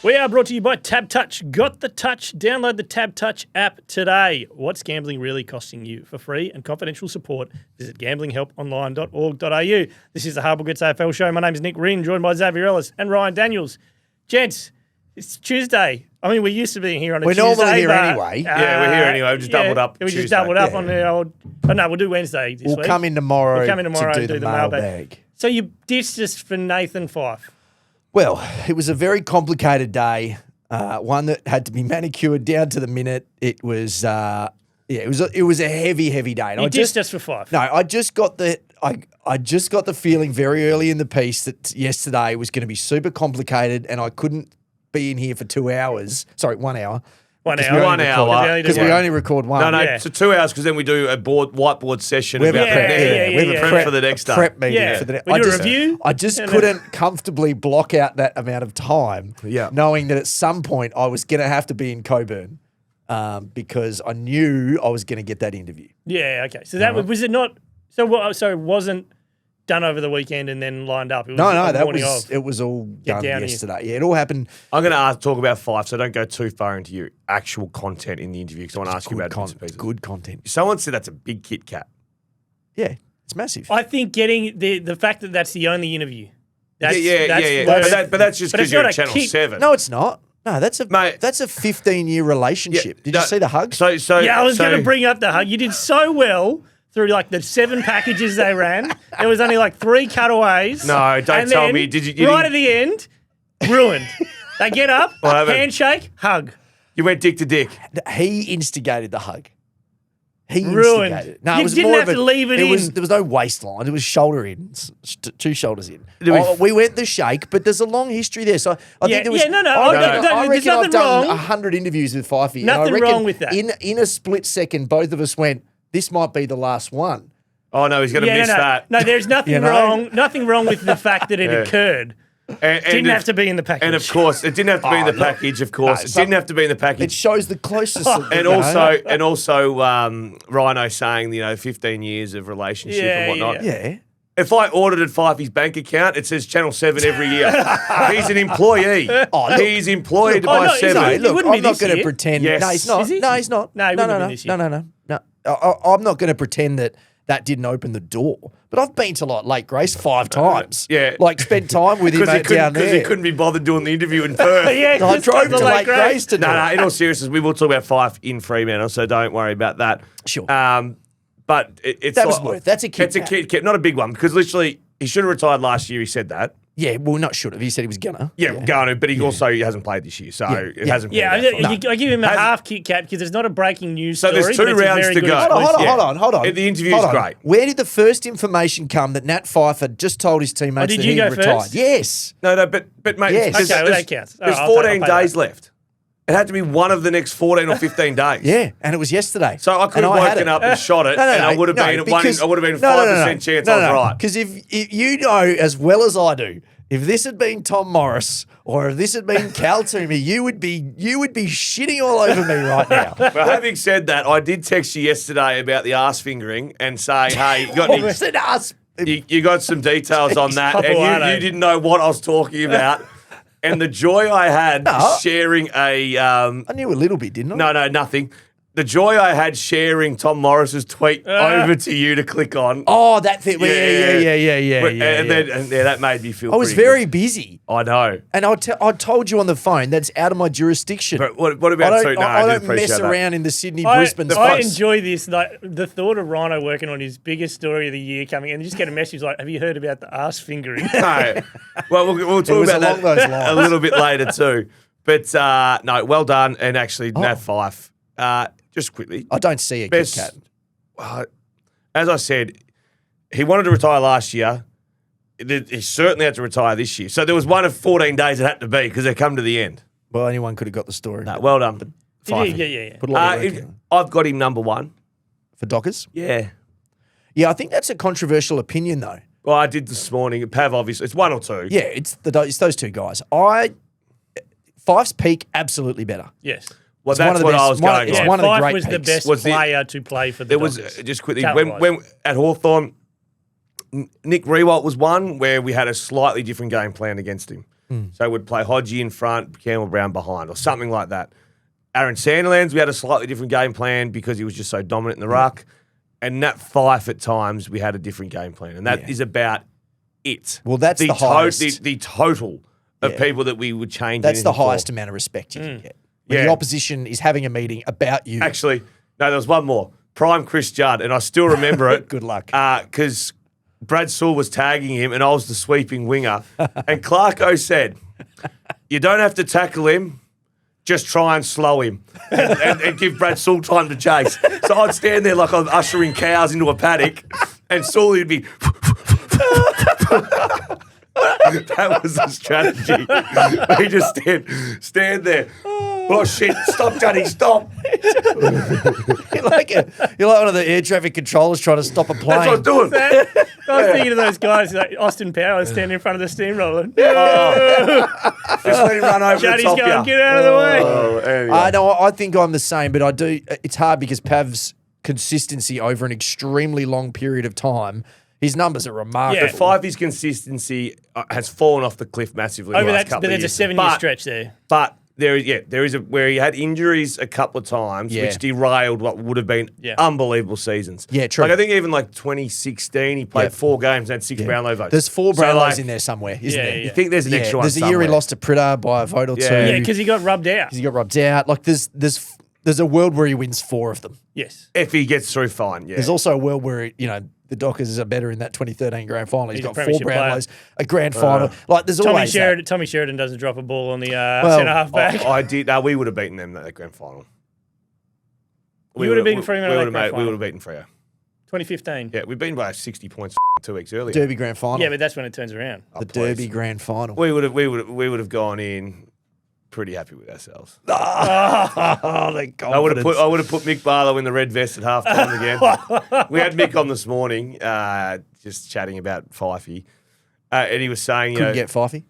We are brought to you by TABtouch. Got the touch? Download the TABtouch app today. What's gambling really costing you? For free and confidential support, visit gamblinghelponline.org.au. This is the Harbour Gets AFL show. My name is Nick Rynne, joined by Xavier Ellis and Ryan Daniels. Gents, it's Tuesday. I mean, we used to be here on a Tuesday. We're normally here anyway. Yeah, we're here anyway. We've just doubled up. We Tuesday. just doubled up on the old. Oh, no, we'll do Wednesday this week. We'll come in tomorrow to do the mailbag. So you ditched us for Nathan Fyfe. Well, it was a very complicated day. One that had to be manicured down to the minute. It was, it was a heavy day. And You ditched us for Fyfe. No, I just got the feeling very early in the piece that yesterday was going to be super complicated, and I couldn't be in here for 2 hours. Sorry, 1 hour. 1 hour. 1 hour. Because we only record one. No, Yeah. so 2 hours because then we do a whiteboard session. We have about a prep, we have a prep for the next day. Prep meeting Yeah. for the We do a review. I just couldn't comfortably block out that amount of time, knowing that at some point I was going to have to be in Coburn because I knew I was going to get that interview. Yeah, okay. So that was it not? So it wasn't done over the weekend and then lined up. It was It was all done yesterday. Yeah, it all happened. I'm going to talk about Fyfe, so don't go too far into your actual content in the interview because I want to ask you about bits and pieces. Good content. Someone said that's a big Kit Kat. Yeah, it's massive. I think getting the fact that that's the only interview. That's But that's just because you're at Channel 7. No, it's not. No, that's a Mate. that's a 15-year relationship. Did you see the hug? So I was going to bring up the hug. You did so well through like the 7 packages they ran. There was only like 3 cutaways. No, don't and tell then, me. Did you right at the end, ruined. They get up, handshake, hug. You went dick to dick. He instigated the hug. He Ruined. instigated it. No, You it was didn't more have of to leave it in. There was no waistline. It was shoulder in, 2 shoulders in. we- We went the shake, but there's a long history there. So I think there was. no. I There's reckon I've nothing done wrong. 100 interviews with Fyfe. Nothing wrong with that. In a split second, both of us went, this might be the last one. Oh, no, he's going to miss that. No, there's nothing wrong. Nothing wrong with the fact that it occurred. And Didn't have to be in the package. And of course, it didn't have to be in the package. Of course, it didn't have to be in the It package. shows the closest. And also, Rhino saying 15 years of relationship and whatnot. Yeah. If I audited Fyfe's bank account, it says Channel 7 every year. He's an employee. He's employed by 7. It wouldn't be I'm not this going to year. pretend. Yes. No, he's not. Is he? No, he's not. No, he wouldn't have been this year. No. I'm not going to pretend that didn't open the door. But I've been to Lake Grace 5 times. Yeah. Spent time with him down there. Because he couldn't be bothered doing the interview in Perth. Yeah, I drove to Lake Grace to do No, it. in all seriousness, we will talk about Fyfe in Fremantle, so don't worry about that. Sure. But it's That was worth. That's a Kit It's a Kit Kat, not a big one, because literally he should have retired last year. He said that. Yeah, well, not should have. He said he was gonna. Yeah, going to, but he also hasn't played this year, so it hasn't. Yeah, been that far. I give him a half Kit Kat because there's not a breaking news So story. there's 2 but it's a rounds very to good go. exclusive. Hold on. The interview's Hold on. great. Where did the first information come that Nat Fyfe had just told his teammates did that you he go retired? first? Yes. No, but mate, Yes. there's, Okay, well, there's- that counts. there's All right, I'll 14 pay days that. left. It had to be one of the next 14 or 15 days. Yeah, and it was yesterday. So I could have woken up and shot it, and I would have been because- I would have been 5% chance I was right. Because if you know as well as I do, if this had been Tom Morris or if this had been Cal Toomey, you would be shitting all over me right now. But having said that, I did text you yesterday about the arse fingering and say, hey, you got any, It's an ass. you got some details on that, Couple and of you didn't know what I was talking about. And the joy I had sharing a I knew a little bit, didn't I? no, nothing. The joy I had sharing Tom Morris's tweet over to you to click on. Oh, that thing. Yeah. And that made me feel I was pretty very good. busy. I know. And I told you on the phone that's out of my jurisdiction. But what about I two? don't, No, I do don't appreciate mess that. around in the Sydney-Brisbane I space. enjoy this. Like the thought of Rhino working on his biggest story of the year coming in, and just get a message like, "Have you heard about the arse fingering?" No. Well, we'll talk was about along that those lines. a little bit later too. But no, well done. And actually, Nat Fyfe, just quickly. I don't see a Best- Kit Kat. As I said, he wanted to retire last year. He certainly had to retire this year. So there was one of 14 days it had to be because they come to the end. Well, anyone could have got the story. No, well done. Fyfe. Yeah. Put a lot of work in. I've got him number 1. For Dockers? Yeah. Yeah, I think that's a controversial opinion, though. Well, I did this morning. Pav, obviously. It's 1 or 2. Yeah, it's those 2 guys. Fyfe's peak, absolutely better. Yes. Well, It's one that's of the what best- I was one- going it's on. one of the Fyfe great was the peaks. best Was the- player to play for the There was Dockers. just quickly Talent-wise. when at Hawthorn, Nick Rewalt was one where we had a slightly different game plan against him. So we'd play Hodgie in front, Campbell Brown behind, or something like that. Aaron Sandilands, we had a slightly different game plan because he was just so dominant in the ruck. And Nat Fyfe, at times, we had a different game plan. And that is about it. Well, that's the highest. The total of people that we would change. That's the highest amount of respect you can get. When the opposition is having a meeting about you. Actually, no, there was one more. Prime Chris Judd, and I still remember it. Good luck. Because Brad Sewell was tagging him, and I was the sweeping winger. And Clarko said, "You don't have to tackle him, just try and slow him and give Brad Sewell time to chase." So I'd stand there like I'm ushering cows into a paddock, and Sewell would be. That was the strategy. We just stand there. Oh shit! Stop, Johnny! Stop! You're like one of the air traffic controllers trying to stop a plane. That's what I was doing. I was thinking of those guys like Austin Powers standing in front of the steamroller. Just let him run over Johnny's the top. going, get out of the way. Anyway. I know. I think I'm the same, but I do. It's hard because Pav's consistency over an extremely long period of time. His numbers are remarkable. Yeah. Fyfe's consistency has fallen off the cliff massively. Over the last that, couple but of there's a years. 7-year stretch there. But there is a where he had injuries a couple of times, which derailed what would have been unbelievable seasons. Yeah, true. Like I think even like 2016, he played 4 games and had 6 Brownlow votes. There's 4 Brownlows in there somewhere, isn't there? You think there's an extra one There's a year somewhere. he lost to Pritter by a vote or 2. Yeah, because he got rubbed out. He got rubbed out. Like there's a world where he wins 4 of them. Yes. If he gets through, fine. Yeah. There's also a world where the Dockers are better in that 2013 grand final. He's got 4 premiership Brownlows, a grand final. Like there's always that. Tommy Sheridan doesn't drop a ball on the centre half back. I did. No, we would have beaten them that grand final. You would have beaten Fremantle that grand final. We would have beaten Freo. 2015. Yeah, we've been by 60 points 2 weeks earlier. Derby grand final. Yeah, but that's when it turns around. The Derby grand final. We would have gone in pretty happy with ourselves. Oh, the confidence. I would have put Mick Barlow in the red vest at half time again. We had Mick on this morning, just chatting about Fyfe, and he was saying, Couldn't get Fyfe.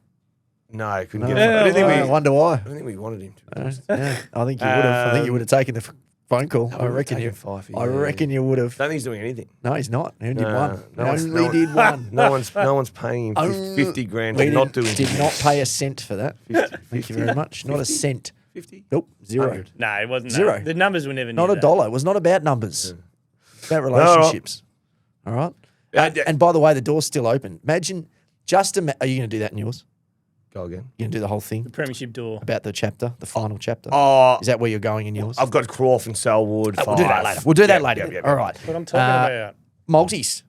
No, couldn't get Fyfe. I wonder why. I don't think we wanted him. To be honest. Yeah, I think you would have. I think you would have taken the phone call. I reckon you. Fyfe, I reckon you would have. Don't think he's doing anything. No, he's not. He only did one. No Did one. No one's paying him 50 grand We for not doing. did not pay a cent for that. Thank you very much. Not a cent. 50. Nope, 0. 100. No, it wasn't. Zero. The numbers were never Not near a dollar. It was not about numbers. It's about right. relationships. All right. And by the way, the door's still open. Imagine are you going to do that in yours? Go again. You going to do the whole thing The premiership door. about the chapter, the final chapter? Oh, Is that where you're going in yours? I've got Croft and Selwood. We'll do that later. We'll do that later. All right. What I'm talking about. Multis.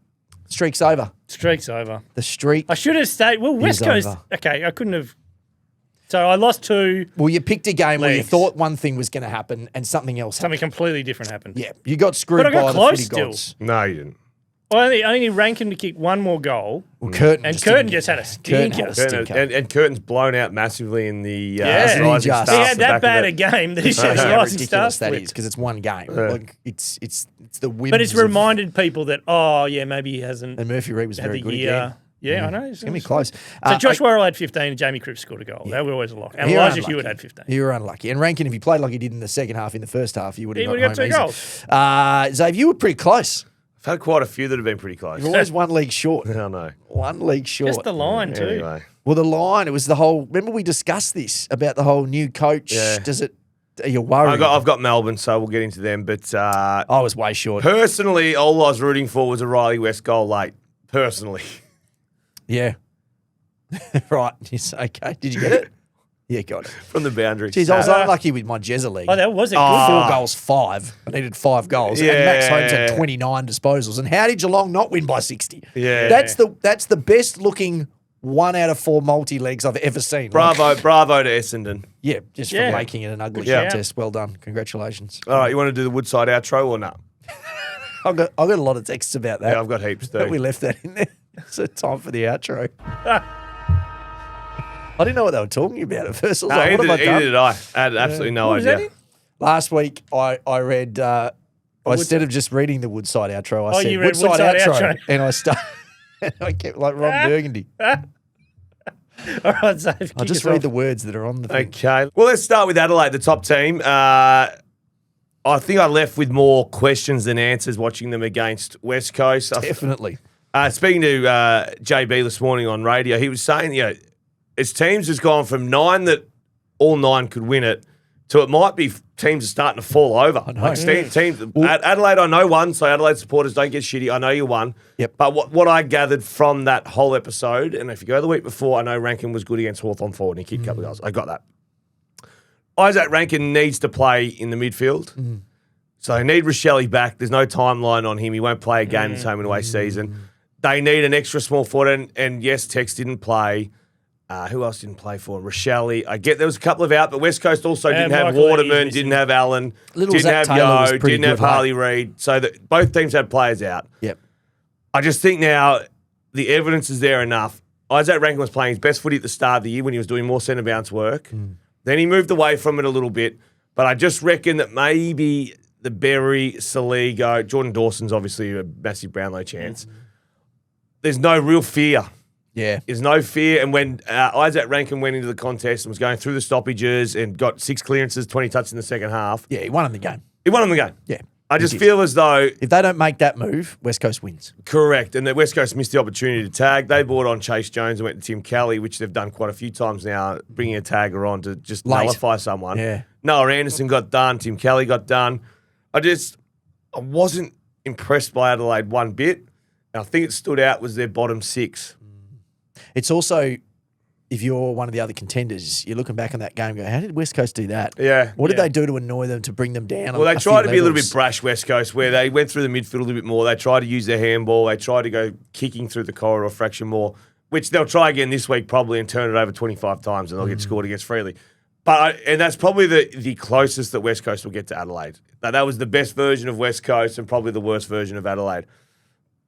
Streak's over. Streak's over. The streak. I should have stayed. Well, West Is Coast. over. Okay, I couldn't have. So I lost 2. Well, you picked a game where you Legs. thought one thing was going to happen and something else happened. Something completely different happened. Yeah, you got screwed But I got by close the footy still. gods. No, you didn't. I only Rankin to kick one more goal, Well, Curtin and just Curtin didn't just get had a Curtin stinker. had a stinker. And Curtin's blown out massively in the Yeah. rising He just- stars. He had the back that of bad it. a game that he should How have lost and ridiculous stuff. that is because it's one game. Like it's the win. But it's reminded people that, maybe he hasn't And Murphy Reid was had very the good year. again. Yeah, I know. It's going to be close. So Josh Worrell had 15 and Jamie Cripps scored a goal. They were always a lock. And You're Elijah unlucky. Hewitt had 15. You were unlucky. And Rankin, if he played like he did in the second half, in the first half, he would have He got would've got home 2 easy. Xavier, you were pretty close. I've had quite a few that have been pretty close. You're always 1 league short. I know. 1 league short. Just the line, too. Anyway. Well, the line, it was the whole. Remember, we discussed this about the whole new coach. Yeah. Are you worried? I've got Melbourne, so we'll get into them. But I was way short. personally, all I was rooting for was a Riley West goal late. Personally. Yeah. Right. Yes, okay. Did you get it? Yeah, got it. From the boundary. Jeez, I was unlucky with my Jezza league. Oh, that was a good 4 goals, 5. I needed 5 goals. And Max Holmes had 29 disposals. And how did Geelong not win by 60? Yeah. That's the best looking 1 out of 4 multi-legs I've ever seen. Bravo to Essendon. Yeah, just for making it an ugly contest. Well done. Congratulations. All right, you want to do the Woodside outro or not? I got a lot of texts about that. Yeah, I've got heaps too. But we left that in there. So time for the outro. I didn't know what they were talking about at first. I was like, what have I done? Either did I. I had absolutely no What was that idea. in? Last week, I read, instead of just reading the Woodside outro, I said you read Woodside outro. outro. And I started, I kept like Ron Burgundy. All right, so I'll just read the words that are on the thing. Okay. Well, let's start with Adelaide, the top team. I think I left with more questions than answers watching them against West Coast. Definitely. Speaking to JB this morning on radio, he was saying, his teams has gone from 9 that all 9 could win it to it might be teams are starting to fall over. I know. Like teams, Adelaide, I know won, so Adelaide supporters don't get shitty. I know you won. Yep. But what I gathered from that whole episode, and if you go the week before, I know Rankin was good against Hawthorn forward and he kicked a couple of goals. I got that. Isaac Rankin needs to play in the midfield. So they need Rochelle back. There's no timeline on him. He won't play again this home and away season. They need an extra small forward. And yes, Tex didn't play. Who else didn't play for him? Rochelle. I get there was a couple of out, but West Coast also didn't have Waterman, didn't have Allen, didn't have Yo, didn't have Harley Reid. So both teams had players out. Yep. I just think now the evidence is there enough. Isaac Rankin was playing his best footy at the start of the year when he was doing more centre bounce work. Then he moved away from it a little bit. But I just reckon that maybe the Berry, Saligo, Jordan Dawson's obviously a massive Brownlow chance. There's no real fear. Yeah. There's no fear. And when Isaac Rankin went into the contest and was going through the stoppages and got 6 clearances, 20 touches in the second half. Yeah, he won him the game. He won him the game. Yeah. I just feel as though... If they don't make that move, West Coast wins. Correct. And the West Coast missed the opportunity to tag. They brought on Chase Jones and went to Tim Kelly, which they've done quite a few times now, bringing a tagger on to just nullify someone. Yeah. Noah Anderson got done. Tim Kelly got done. I wasn't impressed by Adelaide one bit. And I think it stood out was their bottom 6. It's also, if you're one of the other contenders, you're looking back on that game and go, how did West Coast do that? Yeah. What did they do to annoy them to bring them down? Well, they tried to be a little bit brash, West Coast, where they went through the midfield a little bit more. They tried to use their handball. They tried to go kicking through the corridor a fraction more, which they'll try again this week probably and turn it over 25 times and they'll get scored against freely. And that's probably the closest that West Coast will get to Adelaide. That was the best version of West Coast and probably the worst version of Adelaide.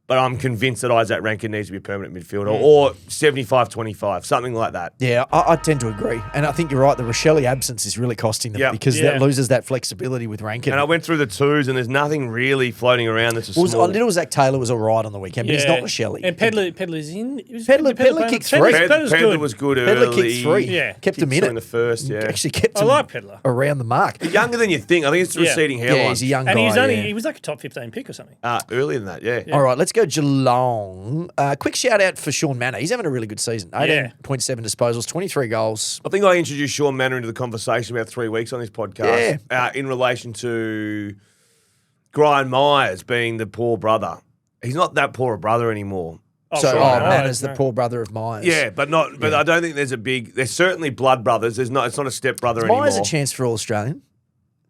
But I'm convinced that Isaac Rankin needs to be a permanent midfielder or 75-25, something like that. Yeah, I tend to agree. And I think you're right. The Rochelle absence is really costing them because that loses that flexibility with Rankin. And I went through the 2s and there's nothing really floating around that's a small... Little Zach Taylor was all right on the weekend, but he's not Rochelle. And Pedler's in. Pedler kicked 3. Pedler was good early. Pedler kicked 3. Yeah. Kept him in it. In the first, Actually kept him Pedler. around the mark. Younger than you think. I think it's the receding hairline. Yeah, he's a young guy. And he was like a top 15 pick or something. Earlier than that, yeah. All right, let's go Geelong. Quick shout out for Sean Manor. He's having a really good season. 18.7 disposals, 23 goals. I think I introduced Sean Manor into the conversation about 3 weeks on this podcast in relation to Brian Myers being the poor brother. He's not that poor a brother anymore. Manor's the poor brother of Myers. Yeah, but I don't think there's certainly blood brothers. It's not a step brother anymore. Myers a chance for All-Australian.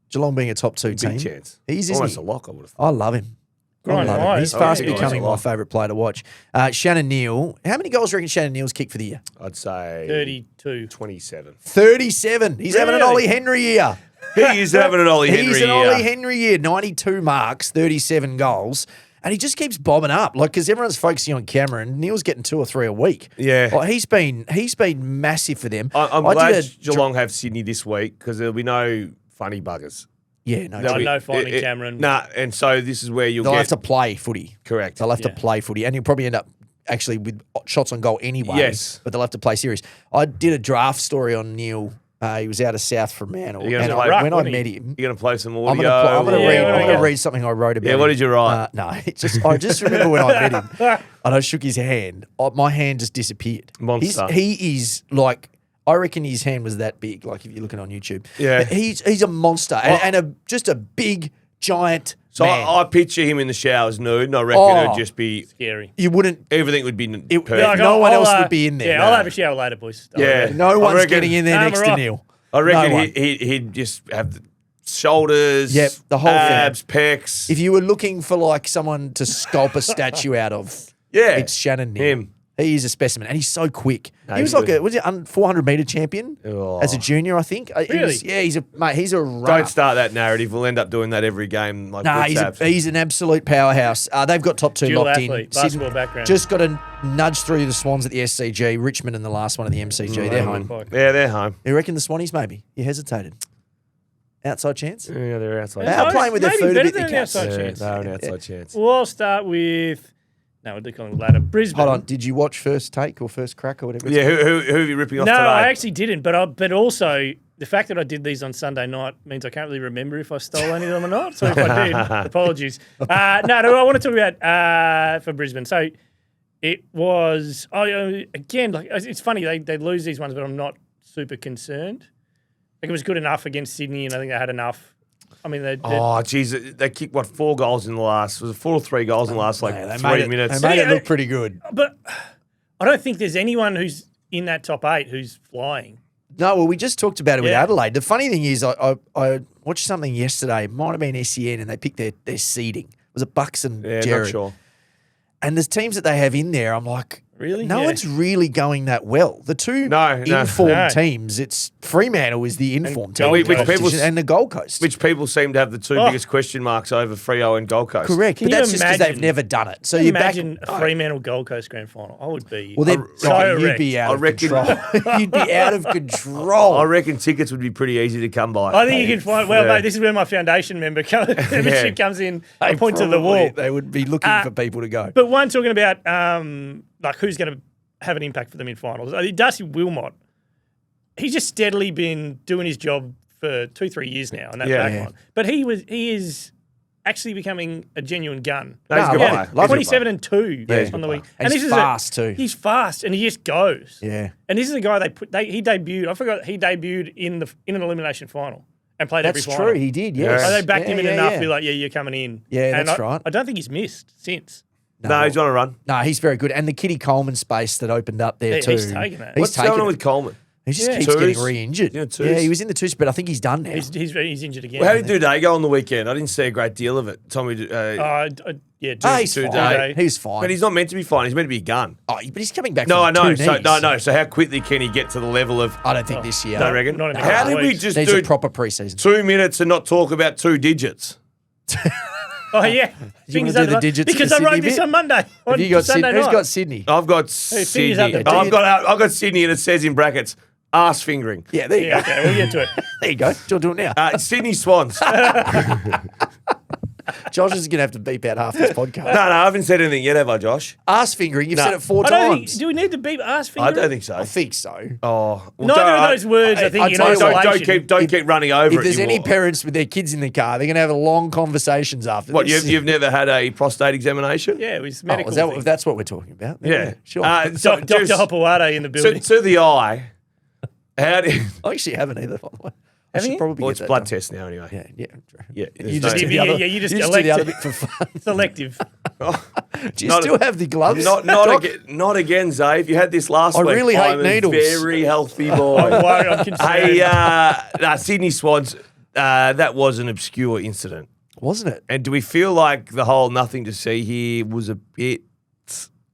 Geelong being a top 2 team. Big chance. He's almost a lock, I would have thought. I love him. He's fast becoming my favourite player to watch. Shannon Neal. How many goals do you reckon Shannon Neal's kicked for the year? I'd say 32. 27. 37. He's having an Ollie Henry year. He is having an Ollie Henry year. He's an Ollie Henry year. 92 marks, 37 goals. And he just keeps bobbing up, because everyone's focusing on Cameron. Neil's getting 2 or 3 a week. Yeah, he's been massive for them. I'm glad Geelong have Sydney this week because there'll be no funny buggers. Yeah, no finding Cameron. Nah, and so this is where they'll have to play footy. Correct. They'll have to play footy, and you'll probably end up actually with shots on goal anyway. Yes, but they'll have to play serious. I did a draft story on Neil. He was out of South Fremantle. When I met him, you're going to play some audio. I'm going to read something I wrote about. Yeah, what did you write? No, I just remember when I met him and I shook his hand. My hand just disappeared. Monster. He is like. I reckon his hand was that big, like if you're looking on YouTube. Yeah. But he's a monster and just a big, giant man. I picture him in the showers nude, and I reckon it would just be... Scary. You wouldn't... Everything would be perfect. No one else would be in there. Yeah, I'll have a shower later, boys. No one's getting in there next to Neil. I reckon he'd just have the shoulders, the whole abs, pecs. If you were looking for like someone to sculpt a statue out of, it's Shannon Neal. Him. He is a specimen, and he's so quick. He was like a 400-meter champion as a junior, I think. Really? He's a runner. Don't start that narrative. We'll end up doing that every game. He's an absolute powerhouse. They've got top 2 Dual locked athlete, in. basketball background. Just got to nudge through the Swans at the SCG. Richmond in the last one of the MCG. They're home. Yeah, they're home. You reckon the Swannies maybe? You hesitated. Outside chance? Yeah, they're outside. They're playing with their food a bit. They're an outside chance. We'll start with... No, we'll do Collingwood later. Brisbane. Hold on. Did you watch First Take or First Crack or whatever? Yeah, who are you ripping off today? No, I actually didn't. But also, the fact that I did these on Sunday night means I can't really remember if I stole any of them or not. So if I did, apologies. No, I want to talk about for Brisbane. So It was again, like it's funny they lose these ones, but I'm not super concerned. Like it was good enough against Sydney, and I think they had enough. I mean, they kicked 4 goals in the last? Was it 4 or 3 goals in the last 3 minutes? They made it look pretty good. But I don't think there's anyone who's in that top 8 who's flying. No, well, we just talked about it with Adelaide. The funny thing is, I watched something yesterday. It might have been SEN, and they picked their seeding. Was it Bucks and Jared? Not sure. And there's teams that they have in there. I'm like, really? No one's really going that well. The two informed teams, it's Fremantle is the informed team, and the Gold Coast, which people seem to have the two biggest question marks over Freo and Gold Coast. Correct, but that's just because they've never done it. So you imagine a Fremantle Gold Coast grand final. I would be. Well, you'd be out of control. You'd be out of control. I reckon tickets would be pretty easy to come by. I think you can find. Well, mate, this is where my foundation membership comes in. I point to the wall. They would be looking for people to go. But one talking about like who's going to have an impact for them in finals. Darcy Wilmot, he's just steadily been doing his job for 2-3 years now on that back line. But he is actually becoming a genuine gun. No, he's a good player. 27 and 2 on the week. And he's fast too. He's fast and he just goes. Yeah. And this is a guy he debuted. I forgot he debuted in an elimination final and played every final. That's true. He did. Yes. So they backed him in enough to be like, you're coming in. Yeah, and that's right. I don't think he's missed since. No, he's on a run. No, he's very good. And the Kitty Coleman space that opened up there too. He's taking that. What's going on with Coleman? He just keeps getting re-injured. Yeah, he was in the twos, but I think he's done now. He's injured again. Well, how did Duday go on the weekend? I didn't see a great deal of it. Tommy, he's fine. He's fine. But he's not meant to be fine. He's meant to be a gun. Oh, but he's coming back. No, I know. So So how quickly can he get to the level of? I don't think this year. I reckon. How did we just do a proper preseason? 2 minutes and not talk about 2 digits? Oh, yeah. You want to do the digits because I wrote this on Monday. Who's got Sydney? I've got Sydney. I've got Sydney, and it says in brackets, arse fingering. Yeah, there you go. Okay, we'll get to it. There you go. Do it now. Sydney Swans. Josh is going to have to beep out half this podcast. No, I haven't said anything yet, have I, Josh? Arse fingering. You've said it 4 times. Do we need to beep arse fingering? I don't think so. I think so. Oh, well, neither of those words. I think in isolation. Don't keep running over. If there's any parents with their kids in the car, they're going to have long conversations after what, this. You've never had a prostate examination? Yeah, it was medical. If that's what we're talking about. Yeah, sure. Dr. Hopewade in the building. To the eye, how do I actually haven't either, by the way. I should probably it's blood test now anyway. Yeah. You just do the other bit for fun. Selective. Do you still have the gloves? Not again, Zay. If you had this last week, I really hate needles. Very healthy boy. I'm concerned. Sydney Swans, that was an obscure incident. Wasn't it? And do we feel like the whole nothing to see here was a bit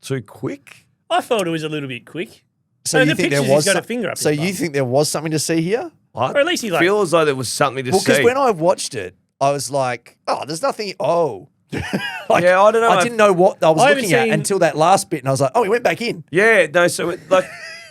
too quick? I thought it was a little bit quick. So you think there was? Got a finger up. So you think there was something to see here? Or at least he feel as though there was something to see. Well, because when I watched it, I was like, "Oh, there's nothing." Oh, I don't know. I didn't know what I was looking at until that last bit, and I was like, "Oh, he went back in." Yeah, no. So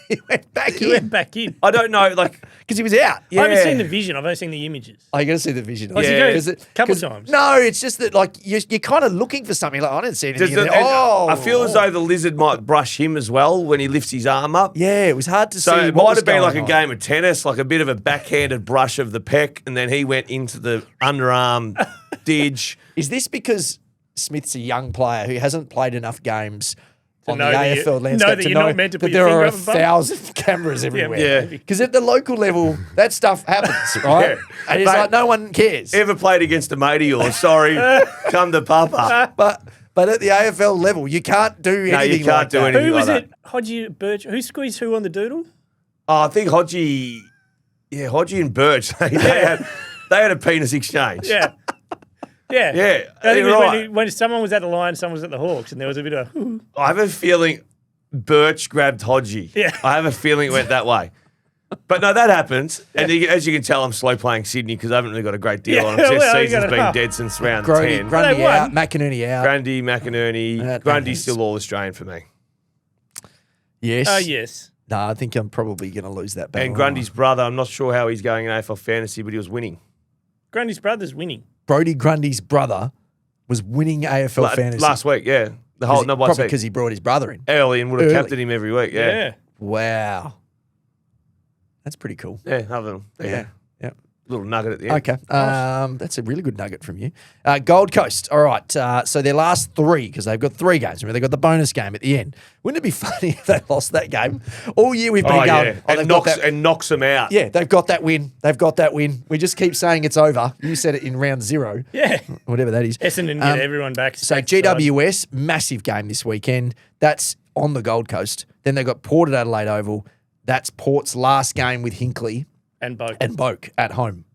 he went back in. I don't know, because he was out. Yeah. I haven't seen the vision. I've only seen the images. Oh, you got to see the vision. A couple times. No, it's just that you're kind of looking for something. Like I didn't see anything. I feel as though the lizard might brush him as well when he lifts his arm up. Yeah, it was hard to see. So it might have been like a game of tennis, like a bit of a backhanded brush of the pec, and then he went into the underarm didge. Is this because Smith's a young player who hasn't played enough games on the know that AFL landscape that you're not meant to put that your there are finger up above? 1,000 cameras everywhere? Yeah. Because at the local level, that stuff happens, right? And it's like no one cares. Ever played against a mate of yours? Sorry, come to Papa. But at the AFL level, you can't do anything like that. No, you can't do anything Who was like it? Hodgie Birch? Who squeezed who on the doodle? Oh, I think Hodgie and Birch, they had a penis exchange. Yeah. Yeah. Yeah. I think it was right. when someone was at the Lions, someone was at the Hawks, and there was a bit of I have a feeling Birch grabbed Hodgie. Yeah. I have a feeling it went that way. But no, that happens. And as you can tell, I'm slow playing Sydney because I haven't really got a great deal on them. Season's been dead since round 10. Grundy out, McInerney out. Grundy, McInerney. Grundy's still all Australian for me. Yes. yes. No, I think I'm probably going to lose that battle. And Grundy's brother, I'm not sure how he's going in AFL fantasy, but he was winning. Grundy's brother's winning. Brody Grundy's brother was winning AFL fantasy last week. Yeah, the whole number probably because he brought his brother in early and would have captained him every week. Yeah. Wow, that's pretty cool. Yeah, other than yeah. Little nugget at the end. Okay. That's a really good nugget from you. Gold Coast. All right. So their last 3, because they've got 3 games. Remember, they've got the bonus game at the end. Wouldn't it be funny if they lost that game? All year we've been going. Yeah. And knocks them out. Yeah, they've got that win. We just keep saying it's over. You said it in round 0. Yeah. Whatever that is. Essendon get everyone back. So GWS, massive game this weekend. That's on the Gold Coast. Then they've got Port at Adelaide Oval. That's Port's last game with Hinckley. And Boak at home.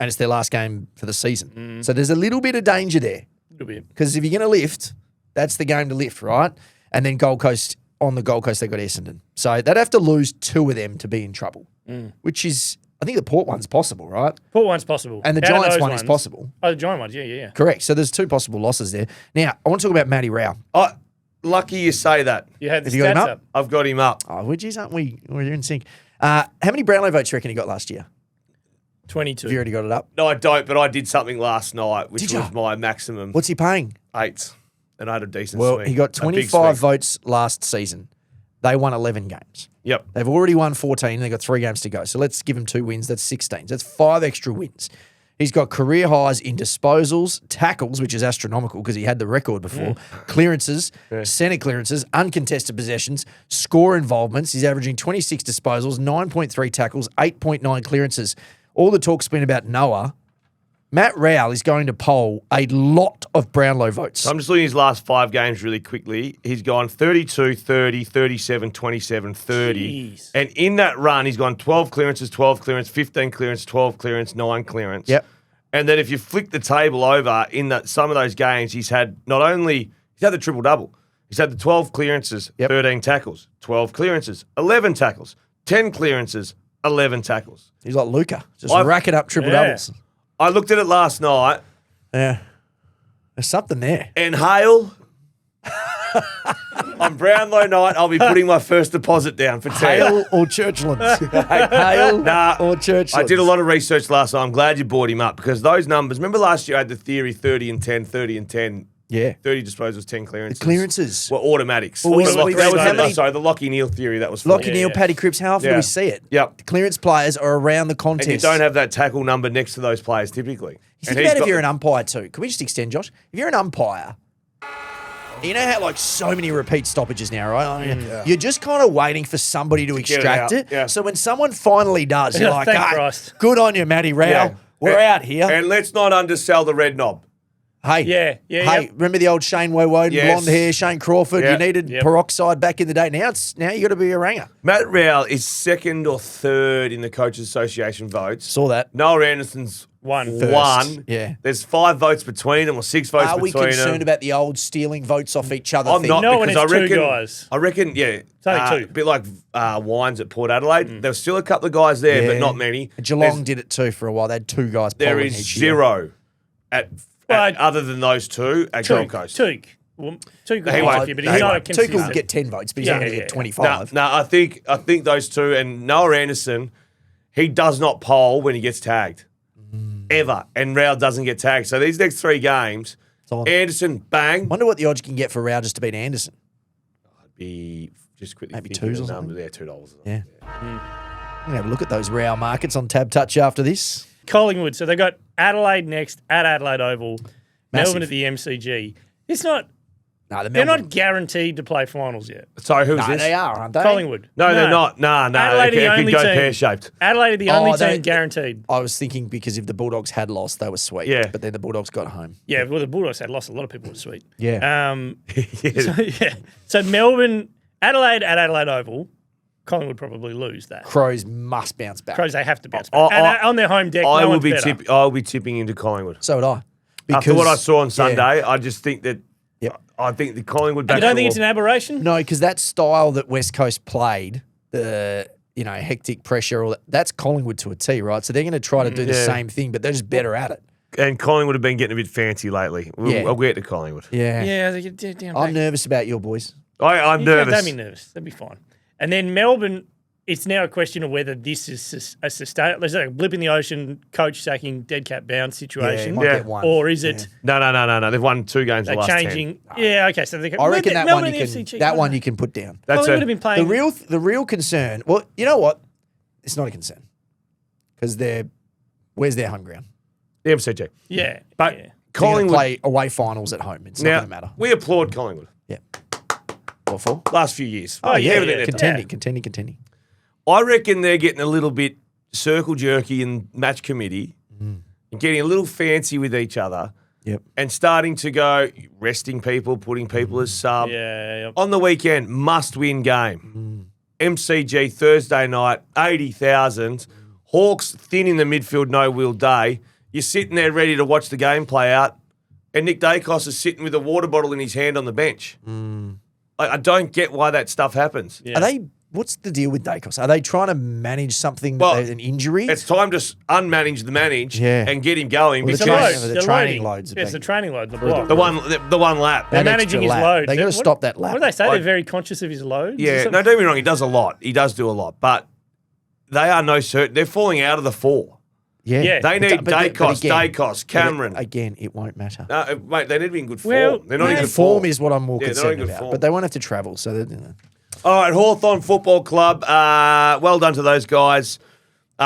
And it's their last game for the season. So there's a little bit of danger there. A little bit. Because if you're going to lift, that's the game to lift, right? And then Gold Coast, on the Gold Coast, they've got Essendon. So they'd have to lose 2 of them to be in trouble, which is, I think the Port one's possible, right? Port one's possible. And the Giants one is possible. Oh, the Giant ones, yeah. Correct. So there's 2 possible losses there. Now, I want to talk about Matty Rao. Oh, lucky you say that. You had the Have you got him stats up? I've got him up. Oh, geez, aren't we? We're in sync. How many Brownlow votes do you reckon he got last year? 22. Have you already got it up? No, I don't, but I did something last night, which Did ya? was my maximum. What's he paying? 8. And I had a decent Well, swing. he got A big 25 swing. votes last season. They won 11 games. Yep. They've already won 14. They've got 3 games to go. So let's give him 2 wins. That's 16. So that's 5 extra wins. He's got career highs in disposals, tackles, which is astronomical because he had the record before, clearances, centre clearances, uncontested possessions, score involvements. He's averaging 26 disposals, 9.3 tackles, 8.9 clearances. All the talk's been about Noah. Matt Rowell is going to poll a lot of Brownlow votes. So I'm just looking at his last 5 games really quickly. He's gone 32, 30, 37, 27, 30. Jeez. And in that run, he's gone 12 clearances, 12 clearance, 15 clearance, 12 clearance, 9 clearance. Yep. And then if you flick the table over, in that some of those games, he's had the triple-double. He's had the 12 clearances, 13 tackles, 12 clearances, 11 tackles, 10 clearances, 11 tackles. He's like Luca, just racking up triple doubles. I looked at it last night. Yeah. There's something there. And Hale, on Brownlow night, I'll be putting my first deposit down for 10. Hale or Churchlands? Hale or Churchlands? I did a lot of research last night. I'm glad you brought him up because those numbers, remember last year I had the theory 30 and 10, 30 and 10. Yeah. 30 disposals, 10 clearances. The clearances. Were automatics. Well, Sorry, the Lockie Neal theory, that was for Lockie Neal, Paddy Cripps, how often do we see it? Yep. The clearance players are around the contest. And you don't have that tackle number next to those players typically. Think about if you're an umpire too. Can we just extend, Josh? If you're an umpire, you know how like so many repeat stoppages now, right? You're just kind of waiting for somebody to extract it. Yeah. So when someone finally does, you're like, Thank "Hey, Christ." good on you, Matty Rao. Yeah. We're out here." And let's not undersell the red knob. Hey, Yeah. remember the old Shane Woden, Yes. blonde hair, Shane Crawford? Yeah. You needed peroxide back in the day. Now you got to be a ranger. Matt Rowell is 2nd or 3rd in the Coaches Association votes. Saw that. Noah Anderson's One. one. Yeah. There's 5 votes between them or 6 votes Are we between concerned them. about the old stealing votes off each other I'm thing? not No, when because it's I two reckon. guys. I reckon, yeah. It's only 2. A bit like Wines at Port Adelaide. There was still a couple of guys there, but not many. Geelong did it too for a while. They had 2 guys There polling is each year. 0 at other than those 2 at Gold Coast. Took. Well, Took He will won't. like you, but He he's not a won't. Tuchel consistent. will get 10 votes, but he's Yeah, only going yeah, to get yeah. 25. No, I think those 2 and Noah Anderson, he does not poll when he gets tagged. Ever. And Rao doesn't get tagged. So these next 3 games, on. Anderson, bang. Wonder what the odds you can get for Rao just to beat Anderson. Be just quickly Maybe thinking 2s of or the something? number there, $2. Yeah. I'm going to have a look at those Rao markets on TABtouch after this. Collingwood. So they got Adelaide next at Adelaide Oval, Massive. Melbourne at the MCG. It's not. No, They're not guaranteed to play finals yet. Sorry, who's No, this? they are, aren't they? Collingwood. No, they're not. No. Adelaide are the It only could go team. pear-shaped. Adelaide are the Oh, only they- team guaranteed. I was thinking because if the Bulldogs had lost, they were sweet. Yeah. But then the Bulldogs got home. Yeah, well, the Bulldogs had lost. A lot of people were sweet. Yeah. So Melbourne, Adelaide at Adelaide Oval, Collingwood probably lose that. Crows must bounce back. Crows, they have to bounce back. And on their home deck, I no will one's be better. I'll be tipping into Collingwood. So would I. After what I saw on yeah. Sunday, I just think that Yep. I think the Collingwood You don't think it's an aberration? No, because that style that West Coast played, the hectic pressure, all that's Collingwood to a T, right? So they're going to try to do the Yeah. same thing, but they're just better at it. And Collingwood have been getting a bit fancy lately. Yeah. I'll get to Collingwood. Yeah. Yeah, they get down I'm back. nervous about your boys. I'm nervous. Don't be nervous. They'll be fine. And then Melbourne, it's now a question of whether this is a sustainable. There's like a blip in the ocean, coach sacking, dead cat bounce situation. might Yeah. get one. Or is it No. They've won 2 games in they're the last changing? Yeah, okay. So they I reckon that Melbourne one you and the can. FCG, That why one not? you can put down. 10. That's Collingwould it. have been playing. The real concern. Well, you know what? It's not a concern because they're Where's their home ground? The MCG. Yeah. But yeah. Collingwood Collingwood. play away finals at home. It's not Now, going to matter. we applaud Collingwood Yeah. What for? last few years. Oh, yeah. Everything they've done. Contending. I reckon they're getting a little bit circle jerky in match committee and getting a little fancy with each other Yep. and starting to go resting people, putting people as sub. Yeah. On the weekend, must-win game. MCG Thursday night, 80,000. Hawks thin in the midfield, no-wheel day. You're sitting there ready to watch the game play out, and Nick Dacos is sitting with a water bottle in his hand on the bench. I don't get why that stuff happens. Yeah. Are they? What's the deal with Dacos? Are they trying to manage something, Well, an injury? It's time to unmanage the manage Yeah. and get him going. Well, It's a because load. the They're training loading. loads are Yeah, it's the big. training load in the block. the one lap. They're That managing extra his lap. load. They got to What- stop that lap. What do they say? I- They're very conscious of his loads? or Yeah, something? no, don't get me wrong. He does a lot. He does do a lot, but they are no certain. They're falling out of the four. Yeah. They need But Dacos, again- Dacos, Cameron. Again, it won't matter. Mate, they need to be in good form. Well, they're not in no. good Form is what I'm more Yeah, they're not concerned in good about. form. But they won't have to travel, so they're, All right, Hawthorn Football Club. Well done to those guys.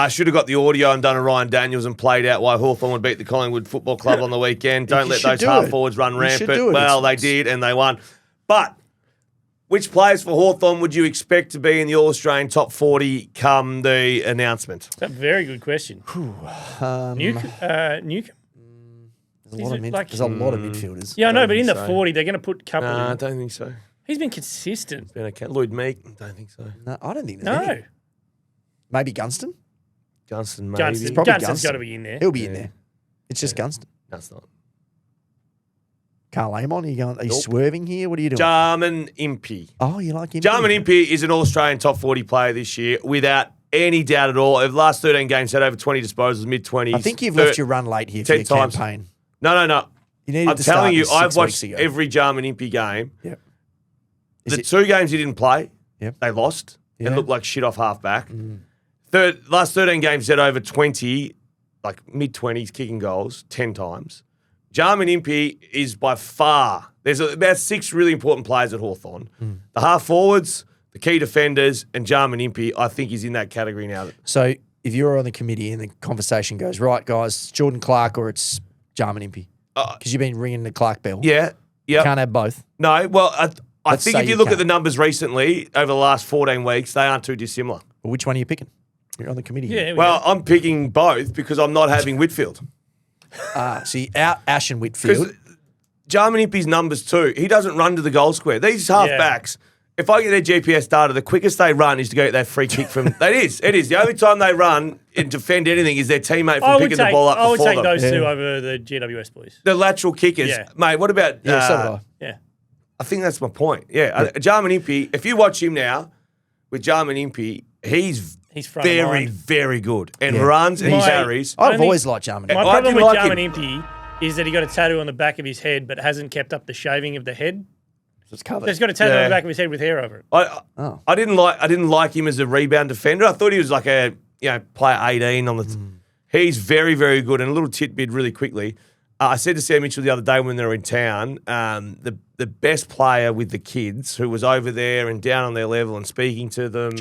Should have got the audio and done a Ryan Daniels and played out why Hawthorn would beat the Collingwood Football Club on the weekend. Don't You let should those do half it. forwards run You should rampant. do it. Well, they It's- did and they won. But which players for Hawthorn would you expect to be in the All-Australian top 40 come the announcement? That's a very good question. Newcomb? there's a lot of like- there's a lot of midfielders. Yeah, I know, but in the so. 40, they're going to put a couple I in. don't think so. He's been consistent. Been okay. Lloyd Meek, don't think so. No, I don't think there's No. any. Maybe Gunston. Johnston, maybe. Gunston, probably Gunston's Gunston. got to be in there. He'll be in there. It's just Gunston. That's not. Carl Amon, are you going? Are you Nope. swerving here? What are you doing? Jarman Impey. Oh, you like him? Jarman Impey is an All-Australian top 40 player this year without any doubt at all. Over the last 13 games, had over 20 disposals, mid-20s. I think you've left your run late here for 10 your times. campaign. No. You needed I'm to start telling you, this I've 6 watched weeks ago. every Jarman Impey game. Yep. The 2 games he didn't play, Yep. they lost and Yeah. looked like shit off halfback. Last 13 games, had over 20, like mid-20s, kicking goals 10 times. Jarman Impey is by far, there's about 6 really important players at Hawthorn. The half forwards, the key defenders, and Jarman Impey, I think, is in that category now. So if you're on the committee and the conversation goes, right, guys, it's Jordan Clark or it's Jarman Impey, because you've been ringing the Clark bell. Yeah. Can't have both. No, well, I Let's think say if you you look at can't. the numbers recently over the last 14 weeks, they aren't too dissimilar. Well, which one are you picking? You're on the committee. Yeah, here we Well, go. I'm picking both because I'm not having Whitfield. So you out Ash and Because Whitfield. Jarman Impey's numbers too. He doesn't run to the goal square. These halfbacks, if I get their GPS data, the quickest they run is to go get that free kick from. It is. The only time they run and defend anything is their teammate from picking the ball up I would before take them. those two over the GWS boys. The lateral kickers, Yeah. mate. What about? Yeah, so did I. Yeah. I think that's my point. Yeah, Jarman Impey. If you watch him now with Jarman Impey, he's front of very, mind. very good and Yeah. runs and My- carries. I I've don't always think- liked Jarman. My I problem didn't with like Jarman him. Impey is that he got a tattoo on the back of his head but hasn't kept up the shaving of the head. It's covered. So he's got a tattoo on Yeah. the back of his head with hair over it. Oh. I didn't like him as a rebound defender. I thought he was like a player 18 on the. He's very, very good. And a little tidbit really quickly. I said to Sam Mitchell the other day when they were in town, the best player with the kids who was over there and down on their level and speaking to them.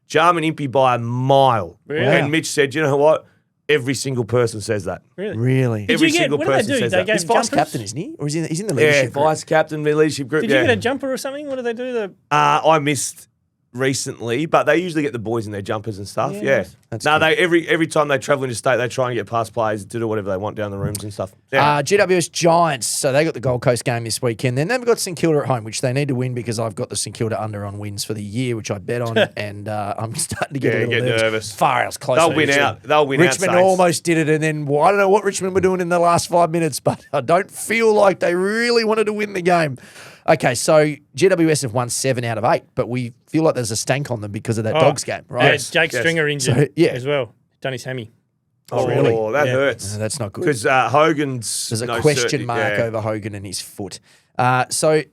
Jarman Impey by a mile. Really? And Mitch said, you know what? Every single person says that. Really? Really? Did Every you get, single what did they person do? says They that. gave He's vice jumpers? captain, isn't he? Or he's in the Yeah, leadership group? vice captain, the leadership group. Did you get a jumper or something? What did they do? I missed recently, but they usually get the boys in their jumpers and stuff. Yeah. That's No, good. they every time they travel interstate, they try and get past players to do whatever they want down the rooms and stuff. Yeah. GWS Giants. So they got the Gold Coast game this weekend. Then they've got St Kilda at home, which they need to win because I've got the St Kilda under on wins for the year, which I bet on, and I'm starting to get a little nervous. Far else close. They'll win out. They'll win out, Richmond Saints. almost did it, and then I don't know what Richmond were doing in the last 5 minutes, but I don't feel like they really wanted to win the game. Okay, so GWS have won 7 out of 8, but we feel like there's a stank on them because of that Dogs game, right? Yeah, Jake Stringer injured So, yeah. as well. Done his hammy. Oh, really? that Yeah. hurts. No, that's not good. Because Hogan's. There's a no question certainty. mark Yeah. over Hogan and his foot. So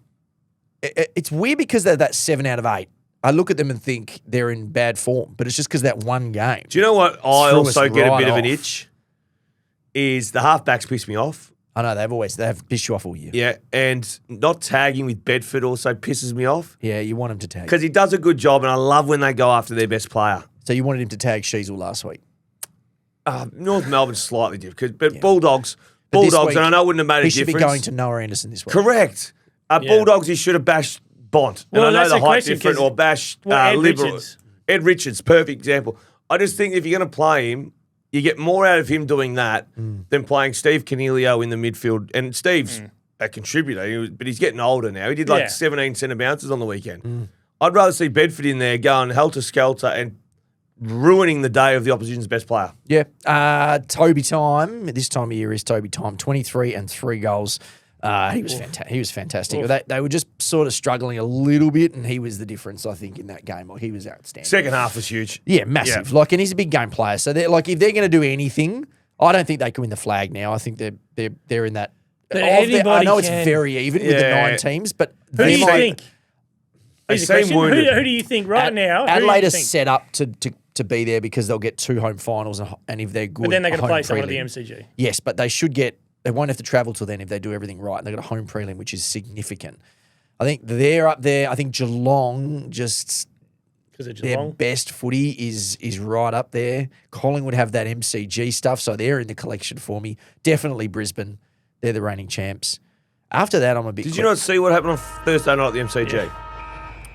it's weird because they're that 7 out of 8. I look at them and think they're in bad form, but it's just because that one game. Do you know what I Threw also us get a right bit of an off. itch? Is the halfbacks piss me off. I know they have pissed you off all year. Yeah, and not tagging with Bedford also pisses me off Yeah, you want him to tag. because he does a good job, and I love when they go after their best player. So you wanted him to tag Sheasel last week. North Melbourne's slightly different, but Bulldogs, week, and I know it wouldn't have made a He difference. should be going to Noah Anderson this week. Correct. Bulldogs, he should have bashed Bont. Well, and I know that's the the height question, different, 'cause- or bash Ed Liberal. Richards. Ed Richards, perfect example. I just think if you're going to play him, you get more out of him doing that than playing Steve Canelio in the midfield. And Steve's a contributor, but he's getting older now. He did like 17 centre bounces on the weekend. I'd rather see Bedford in there going helter-skelter and ruining the day of the opposition's best player. Yeah. Toby time. This time of year is Toby time. 23 and 3 goals. He was fantastic. He was fantastic. They were just sort of struggling a little bit, and he was the difference, I think, in that game. Like, he was outstanding. Second half was huge. Yeah, massive. Yeah. Like, and he's a big game player. So they're like, if they're going to do anything, I don't think they can win the flag now. I think they're in that. But I anybody know it's can. very even with the 9 teams, but Who do you might- think? They Here's the question. seem wounded. Who do you think right now? who do Adelaide you is think? set up to be there because they'll get 2 home finals, and if they're good, But then they're going a to play home someone at the prelim. MCG. Yes, but they should get. They won't have to travel till then if they do everything right. And they've got a home prelim, which is significant. I think they're up there. I think Geelong just Because of their Geelong. best footy is right up there. Collingwood have that MCG stuff, so they're in the collection for me. Definitely Brisbane. They're the reigning champs. After that, I'm a bit. Did you not see what happened on Thursday night at the MCG? Yeah.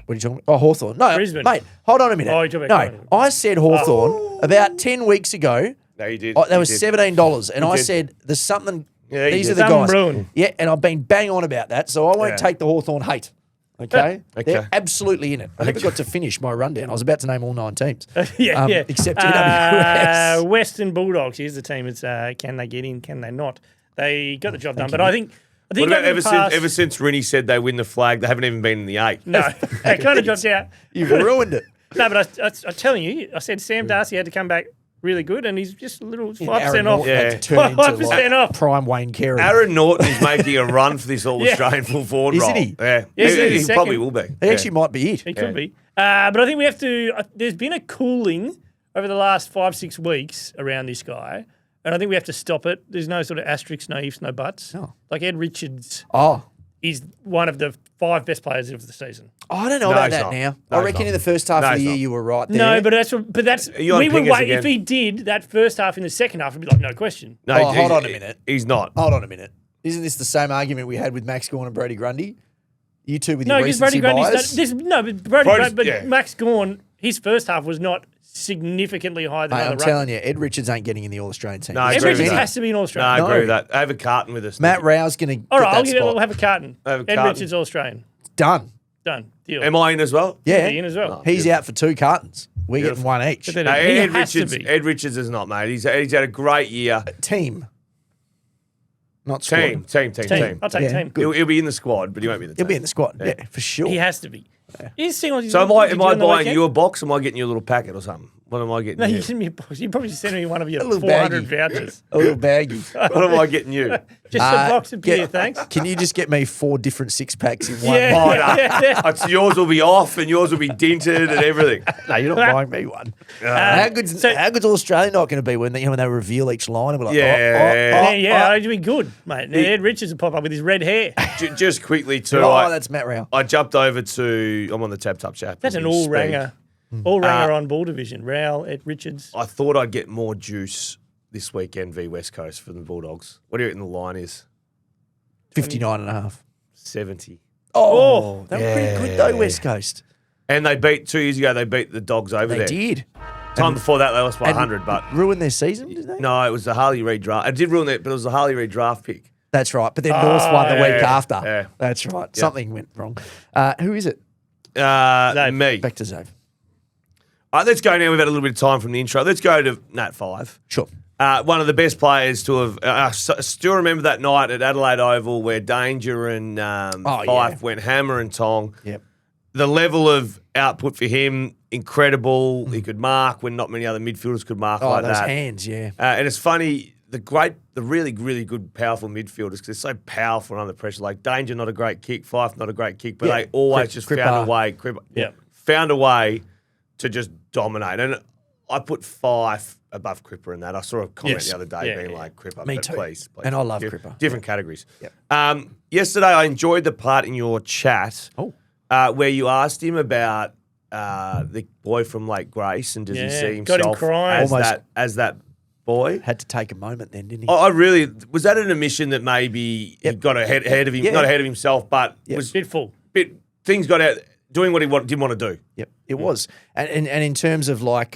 What are you talking about? Oh, Hawthorn. No, Brisbane. mate, hold on a minute. Oh, you're talking about no, Collingwood. I said Hawthorn about 10 weeks ago. No, you did. That You was did. $17, and I did. said there's something. Yeah, you these did. are the Something guys. brewing. Yeah, and I've been bang on about that, so I won't Yeah. take the Hawthorn hate. Okay? Okay. They're absolutely in it. I never got to finish my rundown. I was about to name all 9 teams. yeah. Except GWS. Western Bulldogs. Here's the team. It's can they get in? Can they not? They got the job done. But I think What about over the past, ever since Rynne said they win the flag, they haven't even been in the 8. No, it kind of dropped out. You've ruined it. No, but I'm telling you, I said Sam Darcy had to come back really good, and he's just a little 5% Aaron off. Norton had to turn into 5% like off. prime Wayne Carey. Aaron Norton is making a run for this All-Australian full forward Isn't role. he? Yeah, Yeah, he's he second. probably will be. He actually might be it. He could be. But I think we have to. There's been a cooling over the last 5-6 weeks around this guy, and I think we have to stop it. There's no sort of asterisks, no ifs, no buts. No. Like Ed Richards Oh. is one of the 5 best players of the season. I don't know No, about he's that not. now. No, I he's reckon not. in the first half No, of the he's year not. you were right there. No, but that's you on we would Pingers wait again? if he did that first half in the second half. It'd be like no question. No, Oh, hold on a minute. He's not. Hold on a minute. Isn't this the same argument we had with Max Gawn and Brody Grundy? You two with No, your because Brody recency Grundy's bias? but Brody, Brody's- but yeah. Max Gawn, his first half was not significantly higher than Mate, I'm other telling you, Ed Richards ain't getting in the All-Australian team. No, I There's agree Ed with too Richards that. many. has to be an No, Australian. I No. agree with that. Have a carton with us. Matt Rowe's going to All right, get I'll that give it. spot. We'll have a carton. Have a Ed carton. Richards Australian. Done. Done. Deal. Am I in as well? Yeah. in as well. He's out for 2 cartons. We're getting Beautiful. 1 each. But then No, he Ed has to Richards. be. Ed Richards is not, mate. He's had a great year. Team. Not squad. Team. I'll take Yeah, team. good. He'll be in the squad, but he won't be in the team. He'll be in the squad. Yeah, for sure. He has to be. He's seeing what he's So am I doing on the buying weekend? you a box? Or am I getting you a little packet or something? What am I getting No, you? you send me a box. You probably send me one of your A little 400 baggie. vouchers. A little baggie. What am I getting you? Just a box of beer, thanks. Can you just get me 4 different 6-packs in one? Yeah. Oh, no. Yeah. Yours will be off and yours will be dented and everything. No, you're not buying me one. How good's Australia not going to be when they reveal each line and we're like, Yeah. It'd be good, mate. Now, Ed Richards will pop up with his red hair. Just quickly too, that's Matt Rao. I jumped over to, I'm on the TABtouch app. That's as an we speak. all-ranger. All-ranger on ball division. Rowell, Ed Richards. I thought I'd get more juice this weekend v West Coast for the Bulldogs. What do you reckon the line is? 59.5. 70. Oh, they were pretty good though, West Coast. And they beat, 2 years ago, they beat the Dogs over They there. did. Time before that, they lost by And 100, but ruined their season, did they? no, it was the Harley Reid draft. It did ruin it, but it was the Harley Reid draft pick. That's right. But then North won the week yeah, after. yeah. That's right. Something went wrong. Who is it? Me. Back to Zave. Let's go now. We've had a little bit of time from the intro. Let's go to Nat Fyfe. Sure. One of the best players to have. I still remember that night at Adelaide Oval where Danger and Fyfe went hammer and tong. Yep. The level of output for him, incredible. He could mark when not many other midfielders could mark like those that. hands, yeah. And it's funny, the really, really good, powerful midfielders, because they're so powerful under pressure. Like Danger, not a great kick. Fyfe, not a great kick, but they always just found a way. Found a way to just dominate. And I put Fyfe above Cripper in that. I saw a comment the other day being like, Cripper, Me but too. please. And I love Cripper. Different categories. Yep. Yesterday, I enjoyed the part in your chat where you asked him about the boy from Lake Grace and does he see got him himself crying. as that boy. Had to take a moment then, didn't he? I really was that an admission that maybe he got ahead of him, not ahead of himself, but was Bit full. Things got out doing what he didn't want to do. Yep, it was. And in terms of like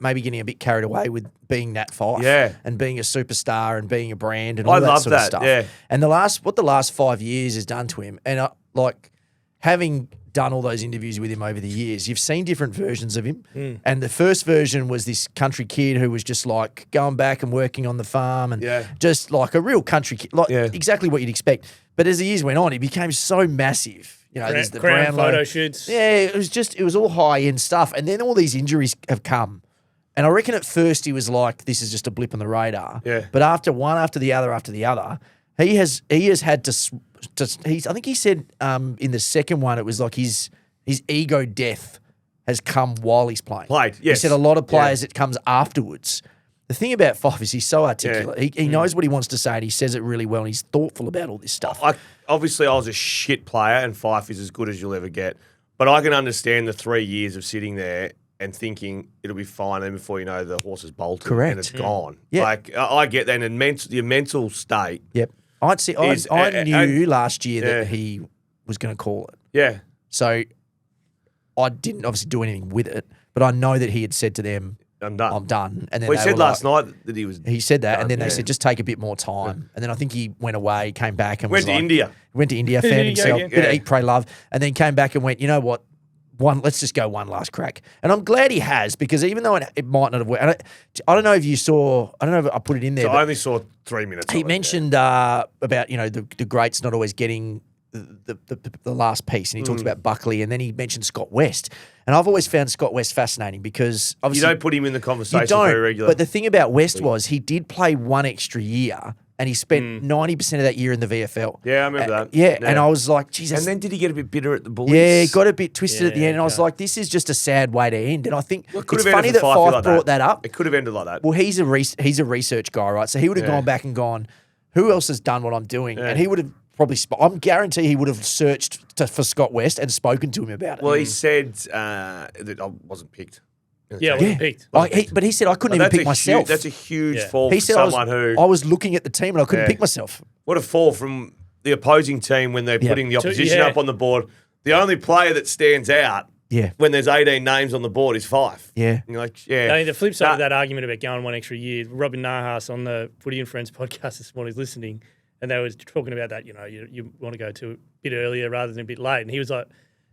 maybe getting a bit carried away with being Nat Fyfe and being a superstar and being a brand and all that sort of stuff. Yeah. And the last 5 years has done to him, and like having done all those interviews with him over the years, you've seen different versions of him. And the first version was this country kid who was just like going back and working on the farm and just like a real country kid, like exactly what you'd expect. But as the years went on, he became so massive. You know, there's the Crown photo shoots. Yeah, it was all high end stuff. And then all these injuries have come. And I reckon at first he was like, this is just a blip on the radar. Yeah. But after the other, he has had to I think he said in the second one, it was like his ego death has come while he's playing. Yes. He said a lot of players, it comes afterwards. The thing about Fyfe is he's so articulate. He knows what he wants to say and he says it really well and he's thoughtful about all this stuff. Obviously, I was a shit player and Fyfe is as good as you'll ever get. But I can understand the 3 years of sitting there and thinking it'll be fine, and before you know, the horse is bolted Correct. and it's gone. Yeah. Like, I get that. And your mental state. Yep. I knew last year that he was going to call it. Yeah. So I didn't obviously do anything with it, but I know that he had said to them, I'm done. I'm done. And then he said last night that he was. He said that, done, and then they said just take a bit more time. And then I think he went away, came back, and went to India. Went to India, found himself, bit of eat, pray, love, and then came back and went, you know what? Let's just go one last crack. And I'm glad he has, because even though it might not have worked, I don't know if you saw, I don't know if I put it in there. So I only saw 3 minutes. He mentioned about, you know, the greats not always getting the last piece, and he talks about Buckley, and then he mentioned Scott West. And I've always found Scott West fascinating because obviously you don't put him in the conversation very regularly. But the thing about West was he did play one extra year, and he spent 90% of that year in the VFL. Yeah, I remember that. Yeah, and I was like, Jesus. And then did he get a bit bitter at the Bullies? Yeah, got a bit twisted at the end, and I was like, this is just a sad way to end. And I think it's have funny ended that for Fyfe like brought that up. It could have ended like that. Well, he's a research guy, right? So he would have gone back and gone, who else has done what I'm doing? And he would have probably, I'm guarantee he would have searched for Scott West and spoken to him about it. Well, he said that I wasn't picked. Yeah, wasn't picked. But he said I couldn't even pick myself. That's a huge fall He for said someone I was looking at the team and I couldn't pick myself. What a fall from the opposing team when they're putting the opposition up on the board. The only player that stands out when there's 18 names on the board is Fyfe. Yeah. And you're like, I mean, the flip side of that argument about going one extra year, Robin Nahas on the Footy and Friends podcast this morning is listening, and they were talking about that, you know, you want to go to a bit earlier rather than a bit late. And he was like,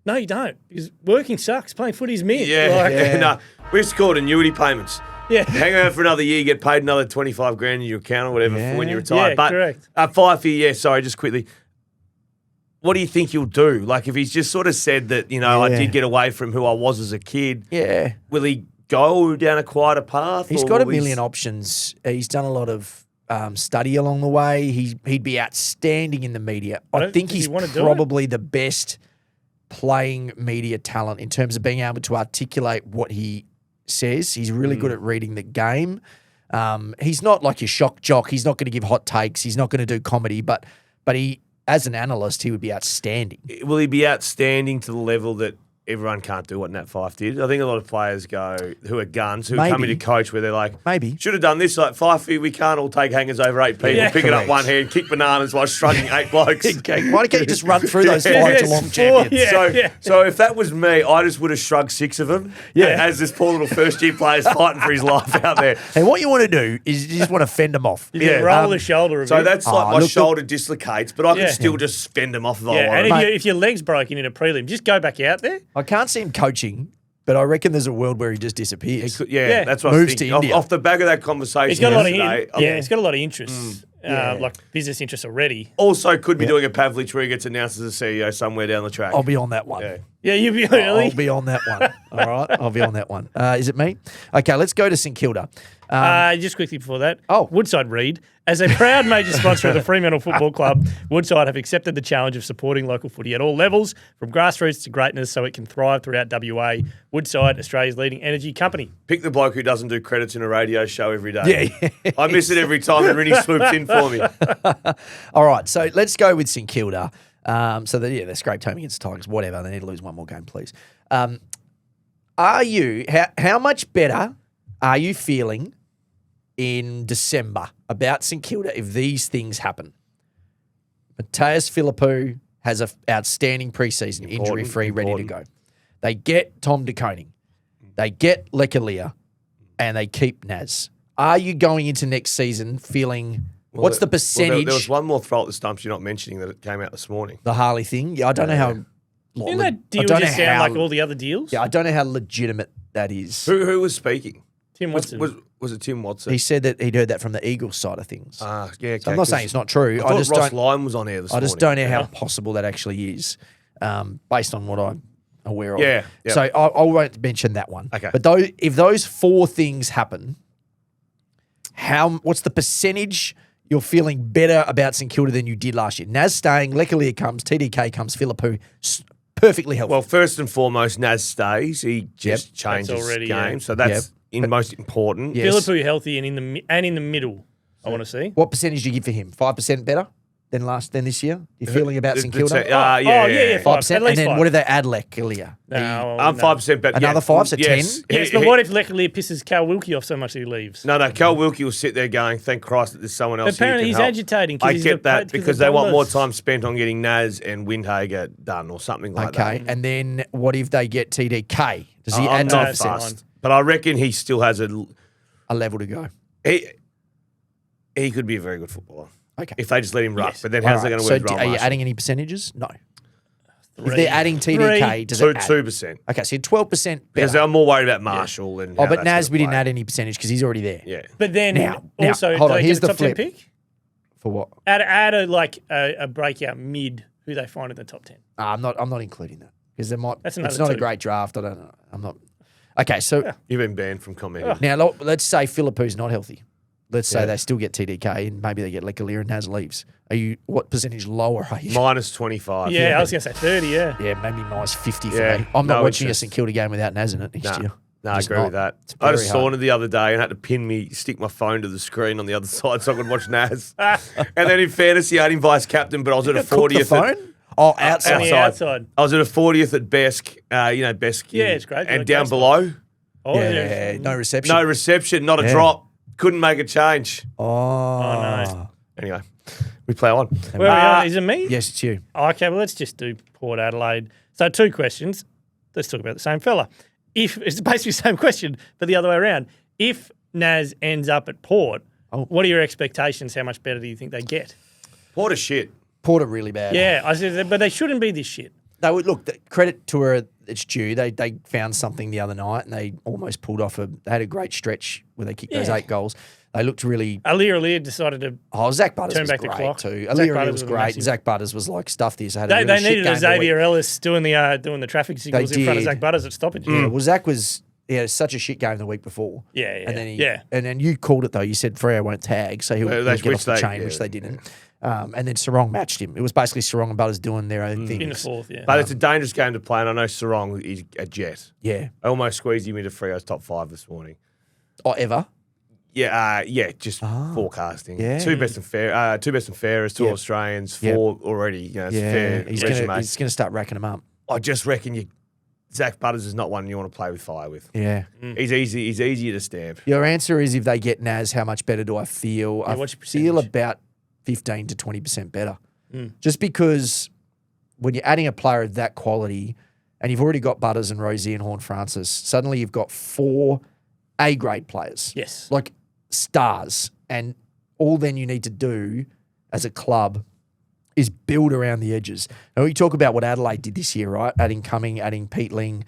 no, you don't, because working sucks. Playing footy's mint. No, we used to call it annuity payments. Yeah. Hang around for another year, get paid another 25 grand in your account or whatever for when you retire. Yeah, but correct. Fyfe, sorry, just quickly. What do you think he'll do? Like, if he's just sort of said that, you know, I did get away from who I was as a kid. Yeah. Will he go down a quieter path? He's got a million options. He's done a lot of study along the way. He'd be outstanding in the media. I think he's probably the best playing media talent in terms of being able to articulate what he says. He's really good at reading the game. He's not like your shock jock. He's not going to give hot takes. He's not going to do comedy, but he, as an analyst, he would be outstanding. Will he be outstanding to the level that everyone can't do what Nat Fyfe did? I think a lot of players who are guns, who come into coach where they're like, should have done this. Like, Fyfe, we can't all take hangers over 8 people, pick it up one hand, kick bananas while shrugging 8 blokes. Why can't you just run through those 5 Geelong champions? So if that was me, I just would have shrugged 6 of them as this poor little first-year player's fighting for his life out there. And what you want to do is you just want to fend them off. Roll the shoulder a bit. So that's like my shoulder dislocates, but I can still just fend them off if I want. And if your leg's broken in a prelim, just go back out there. I can't see him coaching, but I reckon there's a world where he just disappears. That's what I was thinking. Off the back of that conversation, he's got a lot of he's got a lot of interests, like business interests already. Also, could be doing a Pavlich where he gets announced as a CEO somewhere down the track. I'll be on that one. Yeah, you'll be early. I'll be on that one. All right, I'll be on that one. Is it me? Okay, let's go to St Kilda. Just quickly before that, Woodside Reed. As a proud major sponsor of the Fremantle Football Club, Woodside have accepted the challenge of supporting local footy at all levels, from grassroots to greatness, so it can thrive throughout WA. Woodside, Australia's leading energy company. Pick the bloke who doesn't do credits in a radio show every day. Yeah. I miss it every time and Rinny swoops in for me. All right, so let's go with St Kilda. They scraped home against the Tigers, whatever. They need to lose one more game, please. How much better are you feeling in December about St Kilda if these things happen. Mateus Philippou has an outstanding preseason, injury-free, ready to go. They get Tom De Koning. They get Lekalia, and they keep Naz. Are you going into next season feeling... what's the percentage? There was one more throw at the stumps you're not mentioning that it came out this morning. The Harley thing? Yeah, I don't know how... Didn't that deal just sound like all the other deals? Yeah, I don't know how legitimate that is. Who was speaking? Tim Watson. Was it Tim Watson? He said that he'd heard that from the Eagles side of things. Yeah. So I'm not saying it's not true. I just Ross Lyon was on air this morning. I just don't know how possible that actually is, based on what I'm aware of. Yeah. Yep. So I won't mention that one. Okay. But if those four things happen, what's the percentage you're feeling better about St Kilda than you did last year? Naz staying, Lekalia comes, TDK comes, Philippou, perfectly healthy. Well, first and foremost, Naz stays. He just changes already, game. yeah. So that's most important. Yes. Philippou healthy and in the middle, I want to see. What percentage do you give for him? 5% better than this year? You're feeling about St Kilda? Yeah, 5%. At least and then 5. what do they add Lekalia? No, I'm 5% better. Another 5, so 10? Yes, but what if Lekalia pisses Cal Wilkie off so much that he leaves? No, Cal Wilkie will sit there going, thank Christ that there's someone else Apparently here who he's can help. agitating. I get that because they want more time spent on getting Naz and Windhager done or something like that. Okay, and then what if they get TDK? Does he add I'm not 10%? fast, but I reckon he still has A level to go. He could be a very good footballer. Okay. If they just let him ruck. Yes. But then how's they going to work So are you adding any percentages? No. If they're adding TDK, does it add? 2%. Okay, so you're 12% Because better. I'm more worried about Marshall and But Naz, we didn't add any percentage because he's already there. Yeah. But then Now, also, hold do on, they here's get a the top 10 flip. pick? For what? Add a breakout mid who they find in the top 10. I'm not including that because there might. That's it's another not a two. great draft. I don't know. I'm not. Okay, so You've been banned from commenting. now let's say Philippou's not healthy. Let's say they still get TDK and maybe they get Lekalia and Naz leaves. What percentage lower are you? Minus 25. Yeah, I was going to say 30, yeah. Yeah, maybe minus 50 for Yeah, me. I'm not no watching a interest. St Kilda game without Naz in it next year. No, I Just agree not. with that. It's I had a very hard. sauna the other day and had to stick my phone to the screen on the other side so I could watch Naz. And then in fantasy, I had him vice captain, but I was at a Cook the 40th. phone? Outside. On the outside. I was at a 40th at Besk. Besk. Yeah, it's great. And Like down Besk. below, Oh, Yeah, no reception. no reception, not a drop. Couldn't make a change. Oh, no. Anyway, we play on. Where are we on? Is it me? Yes, it's you. Okay, well, let's just do Port Adelaide. So 2 questions. Let's talk about the same fella. It's basically the same question, but the other way around. If Naz ends up at Port, what are your expectations? How much better do you think they get? Port is shit. Port are really bad. Yeah, I said, but they shouldn't be this shit. They would look. Credit to her, it's due. They found something the other night and they almost pulled off They had a great stretch where they kicked those 8 goals. They looked really. Alear decided to. Zach Butters turn was back the great clock. too. Zach Alear Butters was was great. amazing. Zach Butters was like stuff this. Had a They really shit needed game a the Xavier week. Ellis doing the traffic signals in front of did. Zach Butters at stoppage. Yeah, well, Zach was. He had such a shit game the week before. Yeah, And then yeah. And then you called it though. You said Freo won't tag, so he'll get off the chain, which they didn't. And then Sarong matched him. It was basically Sarong and Butters doing their own things. In the 4th, yeah. But it's a dangerous game to play, and I know Sarong is a jet. Yeah. I almost squeezed him into Freo's top 5 this morning. Or ever. Yeah, just forecasting. Yeah. Two best and fairest, 2 Australians, 4 already. It's fair He's resume. gonna start racking them up. I just reckon Zach Butters is not one you want to play with fire with. Yeah. He's easy. He's easier to stamp. Your answer is if they get Naz, how much better do I feel? I what's your feel percentage? about 15 to 20% better. Just because when you're adding a player of that quality and you've already got Butters and Rosie and Horn-Francis, suddenly you've got 4 A-grade players. Yes. Like stars. And all then you need to do as a club is build around the edges. Now, we talk about what Adelaide did this year, right? Adding Cumming, adding Pete Ling,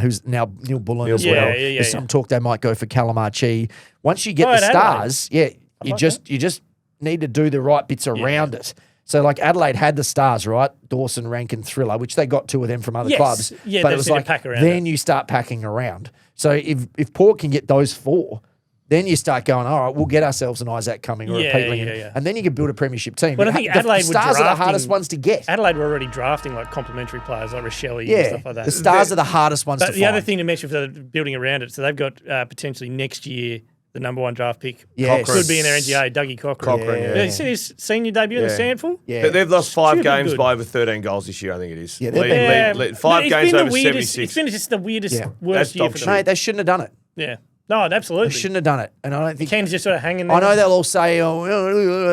who's now Neil Bullen as Yeah, well. yeah, There's some talk they might go for Calamarchi. Once you get the at stars, Adelaide. you just need to do the right bits around it. So like Adelaide had the stars, right? Dawson, Rankin, Thriller, which they got 2 of them from other Yes. clubs. Yeah, but they it was just need to like pack around then it. you start packing around. So if Port can get those 4, then you start going, all right, we'll get ourselves an Isaac Cumming or a Yeah, Pete Ling, yeah. and then you can build a premiership team. But I think The Adelaide were stars are the hardest drafting- ones to get. Adelaide were already drafting like complementary players like Rochelle and Yeah, stuff like that. the stars are the hardest ones to But find. the other thing to mention for the building around it, so they've got potentially next year the number 1 draft pick. Yes. Could be in their NGA, Dougie Cochran. Yeah. You see his senior debut in the Sandful? Yeah. They've lost 5 Stupid games good. by over 13 goals this year, I think it is. Yeah, they've been- Five It's games been the over weirdest- 76. It's been just the weirdest, Yeah. worst That's year dog for shit. them. Mate, they shouldn't have done it. Yeah. No, They absolutely. shouldn't have done it. And I don't think Ken's just sort of hanging there. I know they'll all say,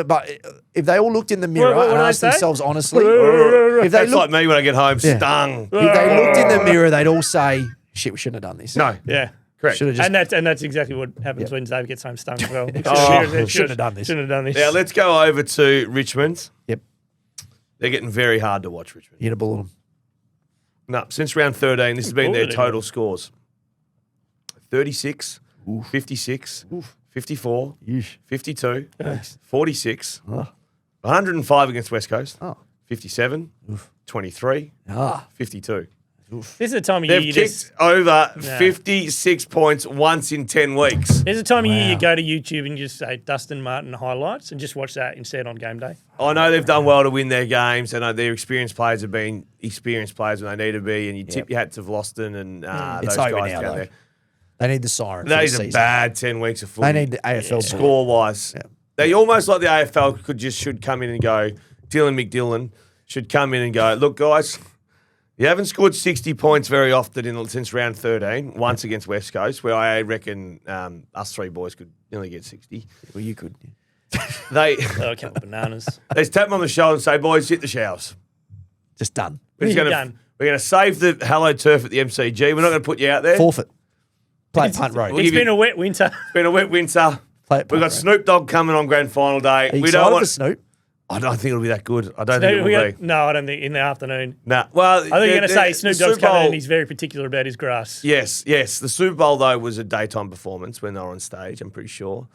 but if they all looked in the mirror What do and they asked say? themselves honestly, if they That's like looked, me when I get home. Stung. if they looked in the mirror, they'd all say, "Shit, we shouldn't have done this." No. Yeah. Correct. Should have just. And that's exactly what happens when Xavier gets home stung as well. Shouldn't have done this. Shouldn't have done this. Now let's go over to Richmond. Yep. They're getting very hard to watch, Richmond. You hit a bullet them. No, since round 13, this has been their Bulleted total scores. 36, 56, 54, 52, 46, 105 against West Coast, Oh. 57, 23, 52. This is the time of year They've you kicked just. over 56 points once in 10 weeks. There's a time of year you go to YouTube and you just say Dustin Martin highlights and just watch that instead on game day. I know they've done well to win their games. I know their experienced players have been experienced players when they need to be, and you tip your hat to Vlosten and It's those over guys now, down though. there. They need the siren. That for is the a season. bad 10 weeks of footy. They need the AFL Score-wise. They almost like the AFL should come in and go, Dylan McDillan should come in and go, look, guys, you haven't scored 60 points very often since round 13, once against West Coast, where I reckon us three boys could nearly get 60. Well, you could. They Oh, a couple of bananas. they just tap them on the shoulder and say, boys, hit the showers. Just done. We're You're going done. to save the Hello Turf at the MCG. We're not going to put you out there. Forfeit. Play punt road. We'll It's give you- been a wet winter. It's been a wet winter. Play it We've punt got road. Snoop Dogg coming on grand final day. Are you We excited don't for want. Snoop? I don't think it'll be that good. I don't think it will be. No, I don't think in the afternoon. Nah. Well, I think you're going to say Snoop Dogg's coming and he's very particular about his grass. Yes. The Super Bowl though was a daytime performance when they were on stage. I'm pretty sure,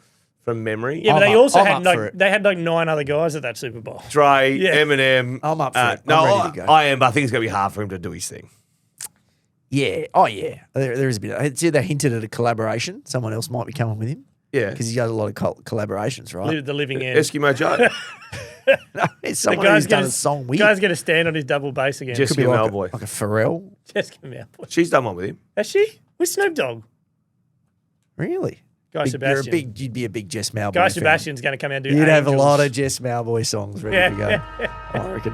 from memory. Yeah, but I'm they up- also I'm had up for it. they had like 9 other guys at that Super Bowl. Dre, Yeah. Eminem. I'm up for it. No, I'm ready to go. I am, but I think it's going to be hard for him to do his thing. Yeah. Oh, yeah. There is a bit. It's either hinted at a collaboration. Someone else might be coming with him Yeah. because he does a lot of collaborations, right? The living end. Eskimo Joe, It's The someone who's guy's done gonna a song with. guy's going to stand on his double bass again. Jessica Could be like Malboy. like a Pharrell. Jessica Malboy. She's done one with him. Has she? With Snoop Dogg. Really? Guy You're Sebastian. you'd be a big Jess Malboy Guy fan. Sebastian's going to come out and do You'd have a Angels. lot of Jess Malboy songs ready to go. I reckon.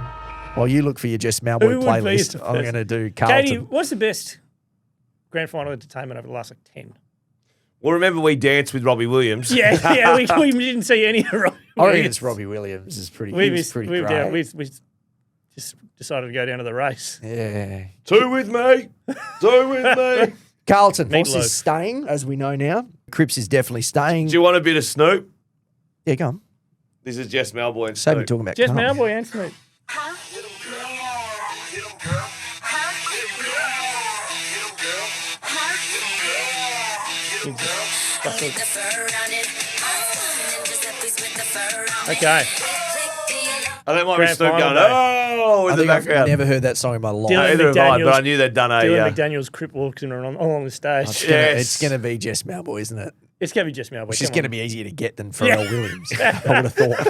While you look for your Jess Malboy Who would be playlist, the I'm first? going to do Carlton. Katie, what's the best grand final entertainment over the last 10? Well, remember we danced with Robbie Williams. Yeah, we didn't see any of Robbie I reckon Williams. it's Robbie Williams. Is pretty. We he was missed, pretty we, great. yeah, we just decided to go down to the race. Yeah. Two with me. Two with me. Carlton, Voss Meatloaf. is staying, as we know now. Cripps is definitely staying. Do you want a bit of Snoop? Yeah, go on. This is Jess Malboy and Save me Snoop. talking about Jess Carlton. Malboy and Snoop. Okay. I think might be Grand Snoop final going, day. oh, in I the think I've background. never heard that song in my life. Dylan Either have I, but McDaniels- I knew they'd done a. Dylan McDaniels crip walking around on the stage. It's gonna be Jess Malboy, isn't it? It's going to be Jess Malboy. Which is come going to on. be easier to get than Pharrell Williams. I would have thought.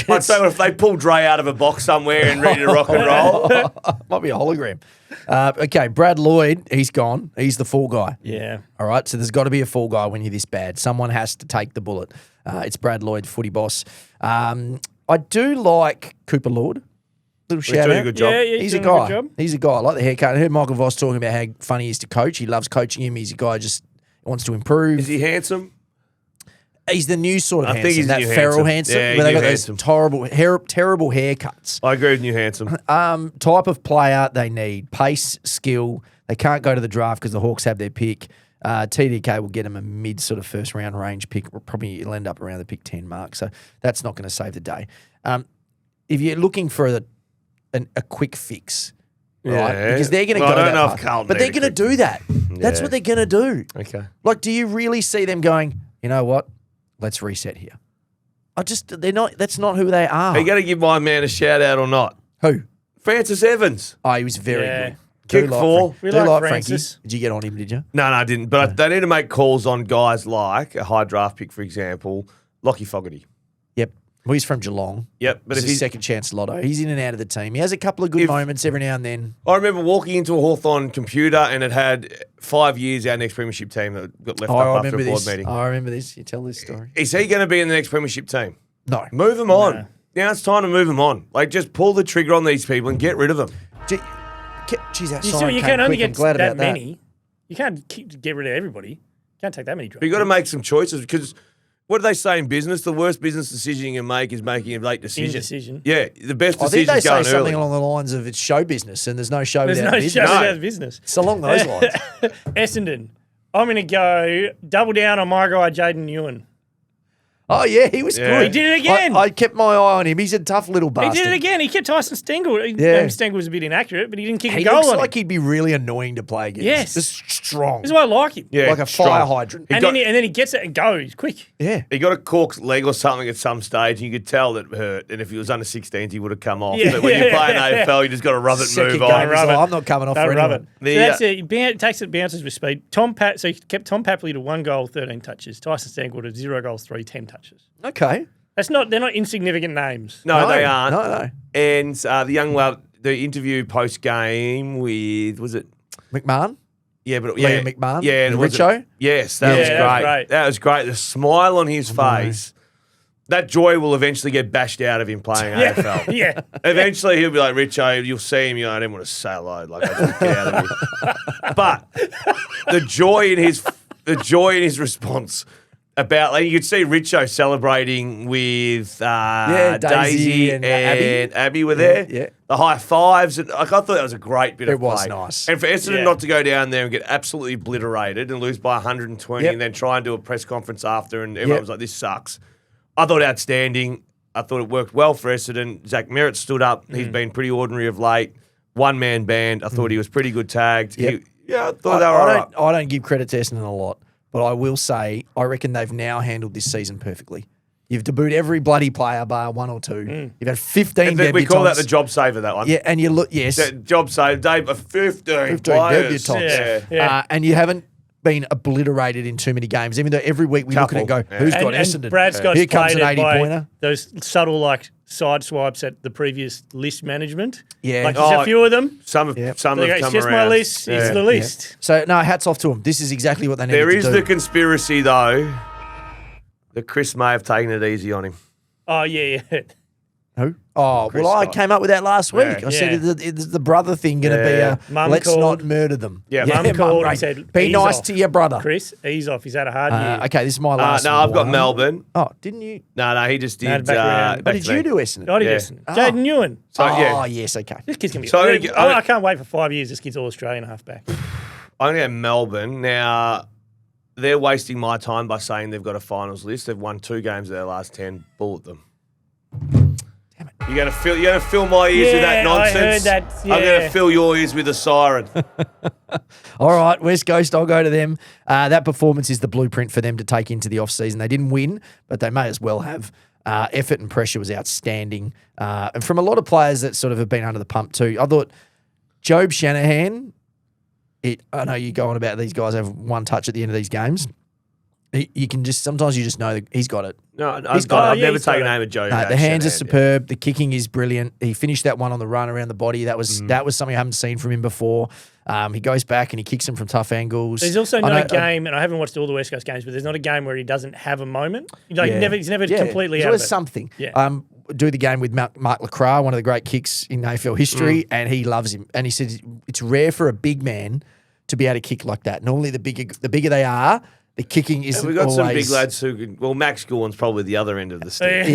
I'd say, well, if they pull Dre out of a box somewhere and ready to rock and roll. Might be a hologram. Okay, Brad Lloyd, he's gone. He's the fall guy. Yeah. All right, so there's got to be a fall guy when you're this bad. Someone has to take the bullet. It's Brad Lloyd, footy boss. I do like Cooper Lord. Little shout doing out. a good job. Yeah, He's a doing guy. good job. He's a guy. I like the haircut. I heard Michael Voss talking about how funny he is to coach. He loves coaching him. He's a guy who just wants to improve. Is he handsome? He's the new sort of I think handsome, he's that new feral handsome. handsome, Yeah, where they new got those handsome. terrible haircuts. I agree with you, handsome. Type of player they need: pace, skill. They can't go to the draft because the Hawks have their pick. TDK will get him a mid sort of first round range pick. Probably it'll end up around the pick 10 mark. So that's not going to save the day. If you're looking for a quick fix, right? Yeah. Because they're going to Well, go I don't that know if path. Carlton But they're need a going to quick do that. That's Yeah. what they're going to do. Okay. Like, do you really see them going, you know what? Let's reset here. They're not, that's not who they are. Are you going to give my man a shout out or not? Who? Francis Evans. Oh, he was very Yeah. good. Kick Do like four. We Do like like Francis. Frankie. Did you get on him, did you? No, I didn't. But they need to make calls on guys like a high draft pick, for example, Lockie Fogarty. Yep. Well, he's from Geelong. Yep. But It's if his he's second chance lotto. He's in and out of the team. He has a couple of good moments every now and then. I remember walking into a Hawthorn computer and it had 5 years our next premiership team that got left Oh, up I after a remember board this. meeting. I remember this. You tell this story. Is he going to be in the next premiership team? No. Move him on. No. Now it's time to move him on. Like, just pull the trigger on these people and get rid of them. Geez, that You, siren you came can only quick. I'm get glad that about many. You can't get rid of everybody. You can't take that many drugs. But you got to make some choices because what do they say in business? The worst business decision you can make is making a late decision. Indecision. Yeah, the best I think decision they is say going something early. along the lines of it's show business and there's no show There's without no business. show No. without business. It's along those lines. Essendon. I'm going to go double down on my guy, Jaden Ewan. Oh, yeah, he was Yeah. good. He did it again. I kept my eye on him. He's a tough little He bastard. did it again. He kept Tyson Stengel. Yeah. Stengel was a bit inaccurate, but he didn't kick He a goal looks on like him. he'd be really annoying to play against. Yes. Just strong. This is why I like him. Yeah, like a strong. fire hydrant. And then he gets it and goes quick. Yeah. He got a cork's leg or something at some stage, and you could tell that it hurt. And if he was under 16s, he would have come off. Yeah. But when you're playing AFL, you just got to rub it and Second move game, on. he's Rub like, it. I'm not coming off Don't for rub anyone. it. So that's it. He takes it, bounces with speed. So he kept Tom Papley to 1 goal, 13 touches. Tyson Stengel to 0 goals, 3, 10 touches. Okay. They're not insignificant names. No, they aren't. No. And the young lad, the interview post game with, was it? McMahon? Yeah, but Liam McMahon? Yeah, and With Richo? Yes, that was Yeah, great. that was great. That was great. The smile on his face. That joy will eventually get bashed out of him playing AFL. Yeah. Eventually, he'll be like, Richo, you'll see him. I don't want to say hello. Like, I just get out of here. But the joy in his response about, like, you could see Richo celebrating with Daisy and and Abby were there. Yeah. The high fives. And, like, I thought that was a great bit of It was play. nice. And for Essendon Yeah. not to go down there and get absolutely obliterated and lose by 120 Yep. and then try and do a press conference after and everyone Yep. was like, this sucks. I thought outstanding. I thought it worked well for Essendon. Zach Merritt stood up. He's been pretty ordinary of late. One-man band. I thought he was pretty good tagged. Yep. I thought they were all right. I don't give credit to Essendon a lot, but I will say I reckon they've now handled this season perfectly. You've debuted every bloody player bar 1 or 2. You've had 15 debutants. We call that the job saver, that one. Yeah, and you look, yes. The job save, Dave, 15 players. debutants. Yeah. And you haven't been obliterated in too many games, even though every week we look at it and go, Couple. who's And got Essendon? Brad Scott's Here comes an played it by 80-pointer. those subtle, like, side swipes at the previous list management. Yeah. Like, there's a few of them. Some have, Yep. some They go, have it's come just around. my list. It's Yeah. the list. So, no, hats off to them. This is exactly what they need to There do. is the conspiracy, though, that Chris may have taken it easy on him. Oh, yeah. Who? Oh, Chris well, I Scott. came up with that last week. Yeah. I said, is the brother thing going to Yeah. be Mum let's called. not murder them? Yeah, Mum Mum called and right. said, be "Ease nice off." to your brother. Chris, ease off. He's had a hard year. Okay, this is my last No, I've got one. Melbourne. Oh, didn't you? No, he just No, did. back around. But did you do Essendon? I did Yeah. listen. Jaden Ewan. So, Oh, yeah. yes, okay. This kid's going to be... So I'm gonna get- I can't wait for 5 years. This kid's all-Australian halfback. I'm going to go Melbourne. Now, they're wasting my time by saying they've got a finals list. They've won 2 games of their last 10. Bullet them. Damn it. You're gonna fill my ears with that Yeah, I nonsense. heard that, I'm going yeah. to fill your ears with a siren. All right, West Coast, I'll go to them. That performance is the blueprint for them to take into the off-season. They didn't win, but they may as well have. Effort and pressure was outstanding. And from a lot of players that sort of have been under the pump too. I thought Job Shanahan, I know you go on about these guys have one touch at the end of these games. You can just, sometimes you just know that he's got it. No, He's got- I've never he's got taken it. aim at Joe. The hands are Shanahan, superb. The kicking is brilliant. He finished that one on the run around the body. That was something I haven't seen from him before. He goes back and he kicks them from tough angles. There's also I not know- a game, and I haven't watched all the West Coast games, but there's not a game where he doesn't have a moment. Like, Yeah. he's never Yeah. completely There's out of always it. something. Yeah. Do the game with Mark Lacroix, one of the great kicks in AFL history, and he loves him. And he said it's rare for a big man to be able to kick like that. Normally, the bigger they are, the kicking isn't We've got always. some big lads who can. Well, Max Goulden's probably the other end of the stick.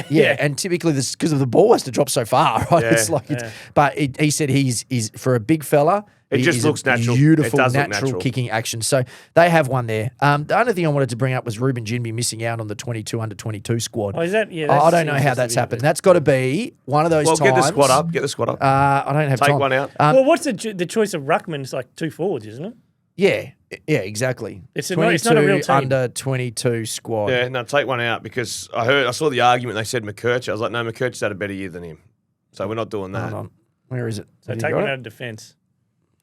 Yeah. And typically, this because of the ball has to drop so far, right? Yeah. It's like, but he said he's for a big fella. It he just is a looks natural. Beautiful, It does look natural natural. kicking action. So they have one there. The only thing I wanted to bring up was Ruben Ginby missing out on the 22 under 22 squad. Oh, is that? Yeah. I that don't know seems how to that's be a happened. bit- That's got to be one of those Well, times. get the squad up. Get the squad up. I don't have Take time. one out. Well, what's the choice of Ruckman? It's like 2 forwards, isn't it? Yeah, exactly. It's not a real team. under 22 squad. Yeah, no, take one out because I saw the argument. They said McKercher. I was like, no, McKercher's had a better year than him, so we're not doing that. Hold on. Where is it? So Have you take got one it? out of defence.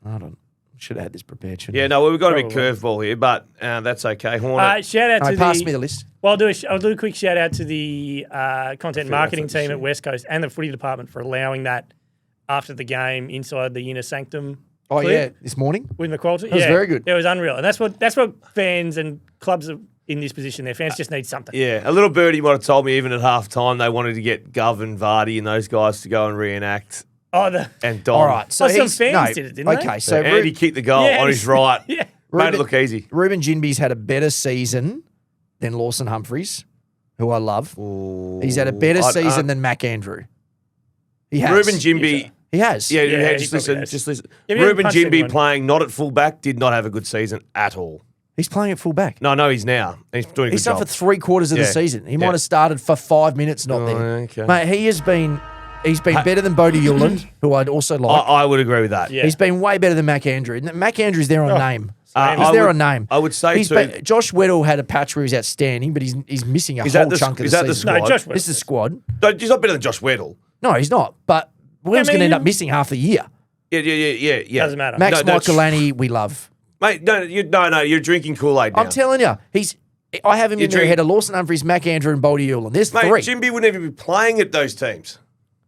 Hold on. Should have had this prepared. Shouldn't Yeah, I? no, we've got a big Probably. curveball here, but that's okay. Hornet. Shout out All to right, pass the. me the list. Well, I'll do a quick shout out to the content marketing that's what team you at West Coast and the footy department for allowing that after the game inside the inner sanctum. Oh, clip yeah, this morning. with McQualter. That was very good. It was unreal, and that's what fans and clubs are in this position. Their fans just need something. Yeah, a little birdie might have told me even at half time they wanted to get Gov and Vardy and those guys to go and reenact Oh, the and Dom. All right. So some he's, fans did it, didn't they? Okay, So so Andy kicked the goal Yeah, on his right. Yeah. Made it look easy. Ruben Ginby's had a better season than Lawson Humphries, who I love. He's had a better season than Mac Andrew. He has. Ruben Ginby. He has. Yeah, Yeah, just he listen. probably has. Just listen. Yeah, but he Ruben hasn't punched Ginby anyone. playing not at fullback did not have a good season at all. He's playing at full back. No, he's now. He's doing a He's good done job. for 3/4 of the Yeah. season. He Yeah. might have started for 5 minutes, not there. Okay. Mate, he's been better than Bodie Uland, who I'd also like. I would agree with that. Yeah. He's been way better than Mac Andrew. Mac Andrew's there on name. He's I there would- on name. I would say too- Josh Weddle had a patch where he's outstanding, but he's missing a Is whole that the- chunk of is the that the season. squad? No, Josh This is the squad. No, he's not better than Josh Weddle. No, he's not. But Weddle's I going to end mean- up missing half the year. Yeah. Doesn't matter. Max No, Michelani, we love. Mate, no, you're drinking Kool-Aid now. I'm telling you, I have him You in there drink- ahead of Lawson Humphries, Mac Andrew, and Bodie Uland. There's Mate, three. Ginby wouldn't even be playing at those teams.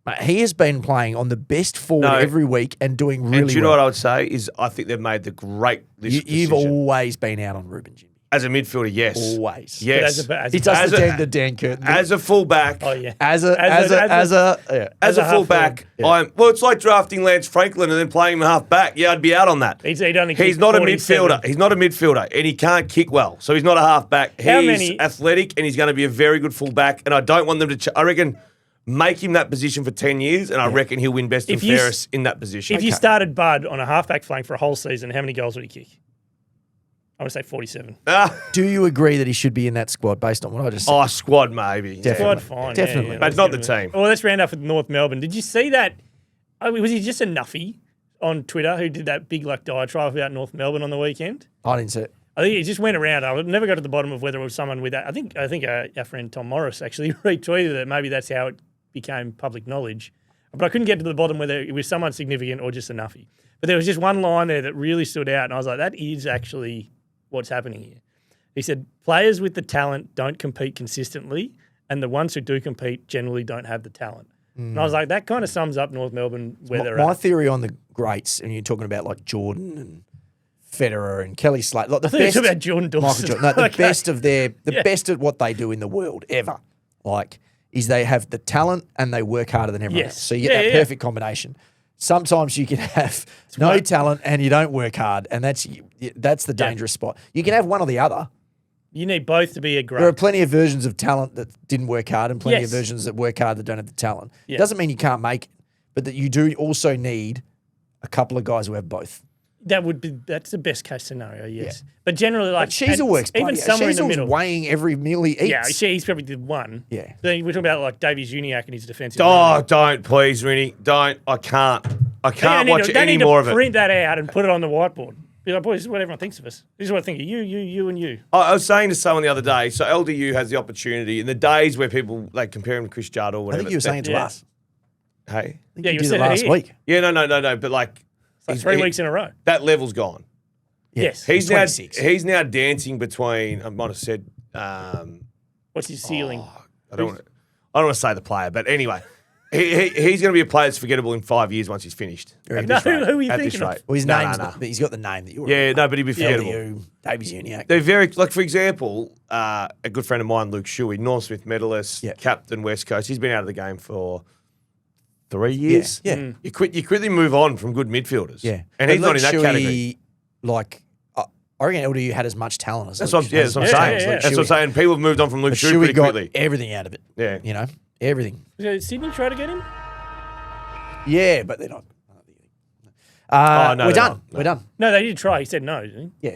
Mate, he has been playing on the best forward No. every week and doing really And do you know well. what I would say is I think they've made the great You've decision. always been out on Ruben Ginby. As a midfielder, yes. Always. Yes. He does As the Dan Curtin. As a fullback. Oh, yeah. As a- a As a half fullback, forward. well, it's like drafting Lance Franklin and then playing him half back. Yeah, I'd be out on that. He'd only He's kicked not a 47. midfielder. He's not a midfielder, and he can't kick well. So he's not a half back. How He's many- athletic, and he's going to be a very good fullback. And I don't want them to. I reckon make him that position for 10 years, and I reckon he'll win best and If you s- fairest in that position. If you started Bud on a halfback flank for a whole season, how many goals would he kick? I would say 47. Do you agree that he should be in that squad based on what I just said? Squad maybe. Definitely. Squad, fine. Definitely. Yeah, But let's not give the him a- team. Well, let's round up with North Melbourne. Did you see that? Was he just a nuffy on Twitter who did that big diatribe about North Melbourne on the weekend? I didn't see it. I think it just went around. I would never go to the bottom of whether it was someone with that. I think our friend Tom Morris actually retweeted it. Maybe that's how it became public knowledge. But I couldn't get to the bottom whether it was someone significant or just a nuffy. But there was just one line there that really stood out, and I was like, that is actually what's happening here. He said, players with the talent don't compete consistently, and the ones who do compete generally don't have the talent. And I was like, that kind of sums up North Melbourne where they're My at. theory on the greats, and you're talking about like Jordan and Federer and Kelly Slater, like the I thought you were best talking about Jordan Michael Dawson. Jordan, no, the Okay. best of the Yeah. best at what they do in the world ever. Like, is they have the talent and they work harder than everyone Yes. else. So you get Yeah, that yeah. perfect combination. Sometimes you can have no right. talent and you don't work hard, and that's the dangerous spot. You can have one or the other. You need both to be a great. There are plenty of versions of talent that didn't work hard and plenty Yes. of versions that work hard that don't have the talent. Yeah. It doesn't mean you can't make it, but that you do also need a couple of guys who have both. That's the best case scenario, yes. But generally, like, But Sheezel works even bloody. somewhere in the Sheezel's middle. weighing every meal he eats. Yeah, he's probably the one. Yeah. Then we're talking about like Davies Uniacke and his defensive. Oh, running. don't, please, Rinny. Don't. I can't. I They can't need watch to- they any need more to of it. print that out and put it on the whiteboard. Be like, boys, this is what everyone thinks of us. This is what I think of you, and you. I was saying to someone the other day, so LDU has the opportunity in the days where people compare him to Chris Judd or I whatever. think you were saying it to Yeah. us. Hey, I think Yeah, you you did said it it last here. week. yeah, no, but like Like 3 weeks in a row. that level's gone. Yes. He's 26. now dancing between. I might have said. What's his ceiling? I don't want to say the player, but anyway, he's going to be a player that's forgettable in 5 years once he's finished. At No, this rate. who are you At this thinking of? rate. Well, his No, name's no. not, but he's got the name that you were. Yeah, no, but he'd be forgettable. LDU, Davies Uniacke. They're very, like, for example, a good friend of mine, Luke Shuey, North Smith medalist, Yeah. captain West Coast. He's been out of the game for 3 years. Yeah. You quickly move on from good midfielders. Yeah. and he's not in that Luke category. Shuey, like, I reckon LDU had as much talent as That's Luke. what, yeah, that's what I'm Yeah, saying. yeah, yeah. That's what I'm saying. People have moved on from Luke But Shuey Shuey pretty got quickly. everything out of it. Yeah. You know, everything. Did Sydney try to get him? Yeah, but they're not. No, we're they're done. not. No. We're done. No, they did try. He said no, didn't he?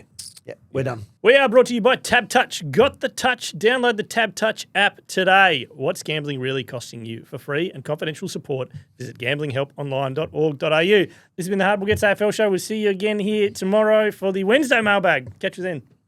Yeah, we're done. We are brought to you by TABtouch. Got the touch? Download the TABtouch app today. What's gambling really costing you? For free and confidential support, visit gamblinghelponline.org.au. This has been the Hardball Gets AFL show. We'll see you again here tomorrow for the Wednesday mailbag. Catch you then.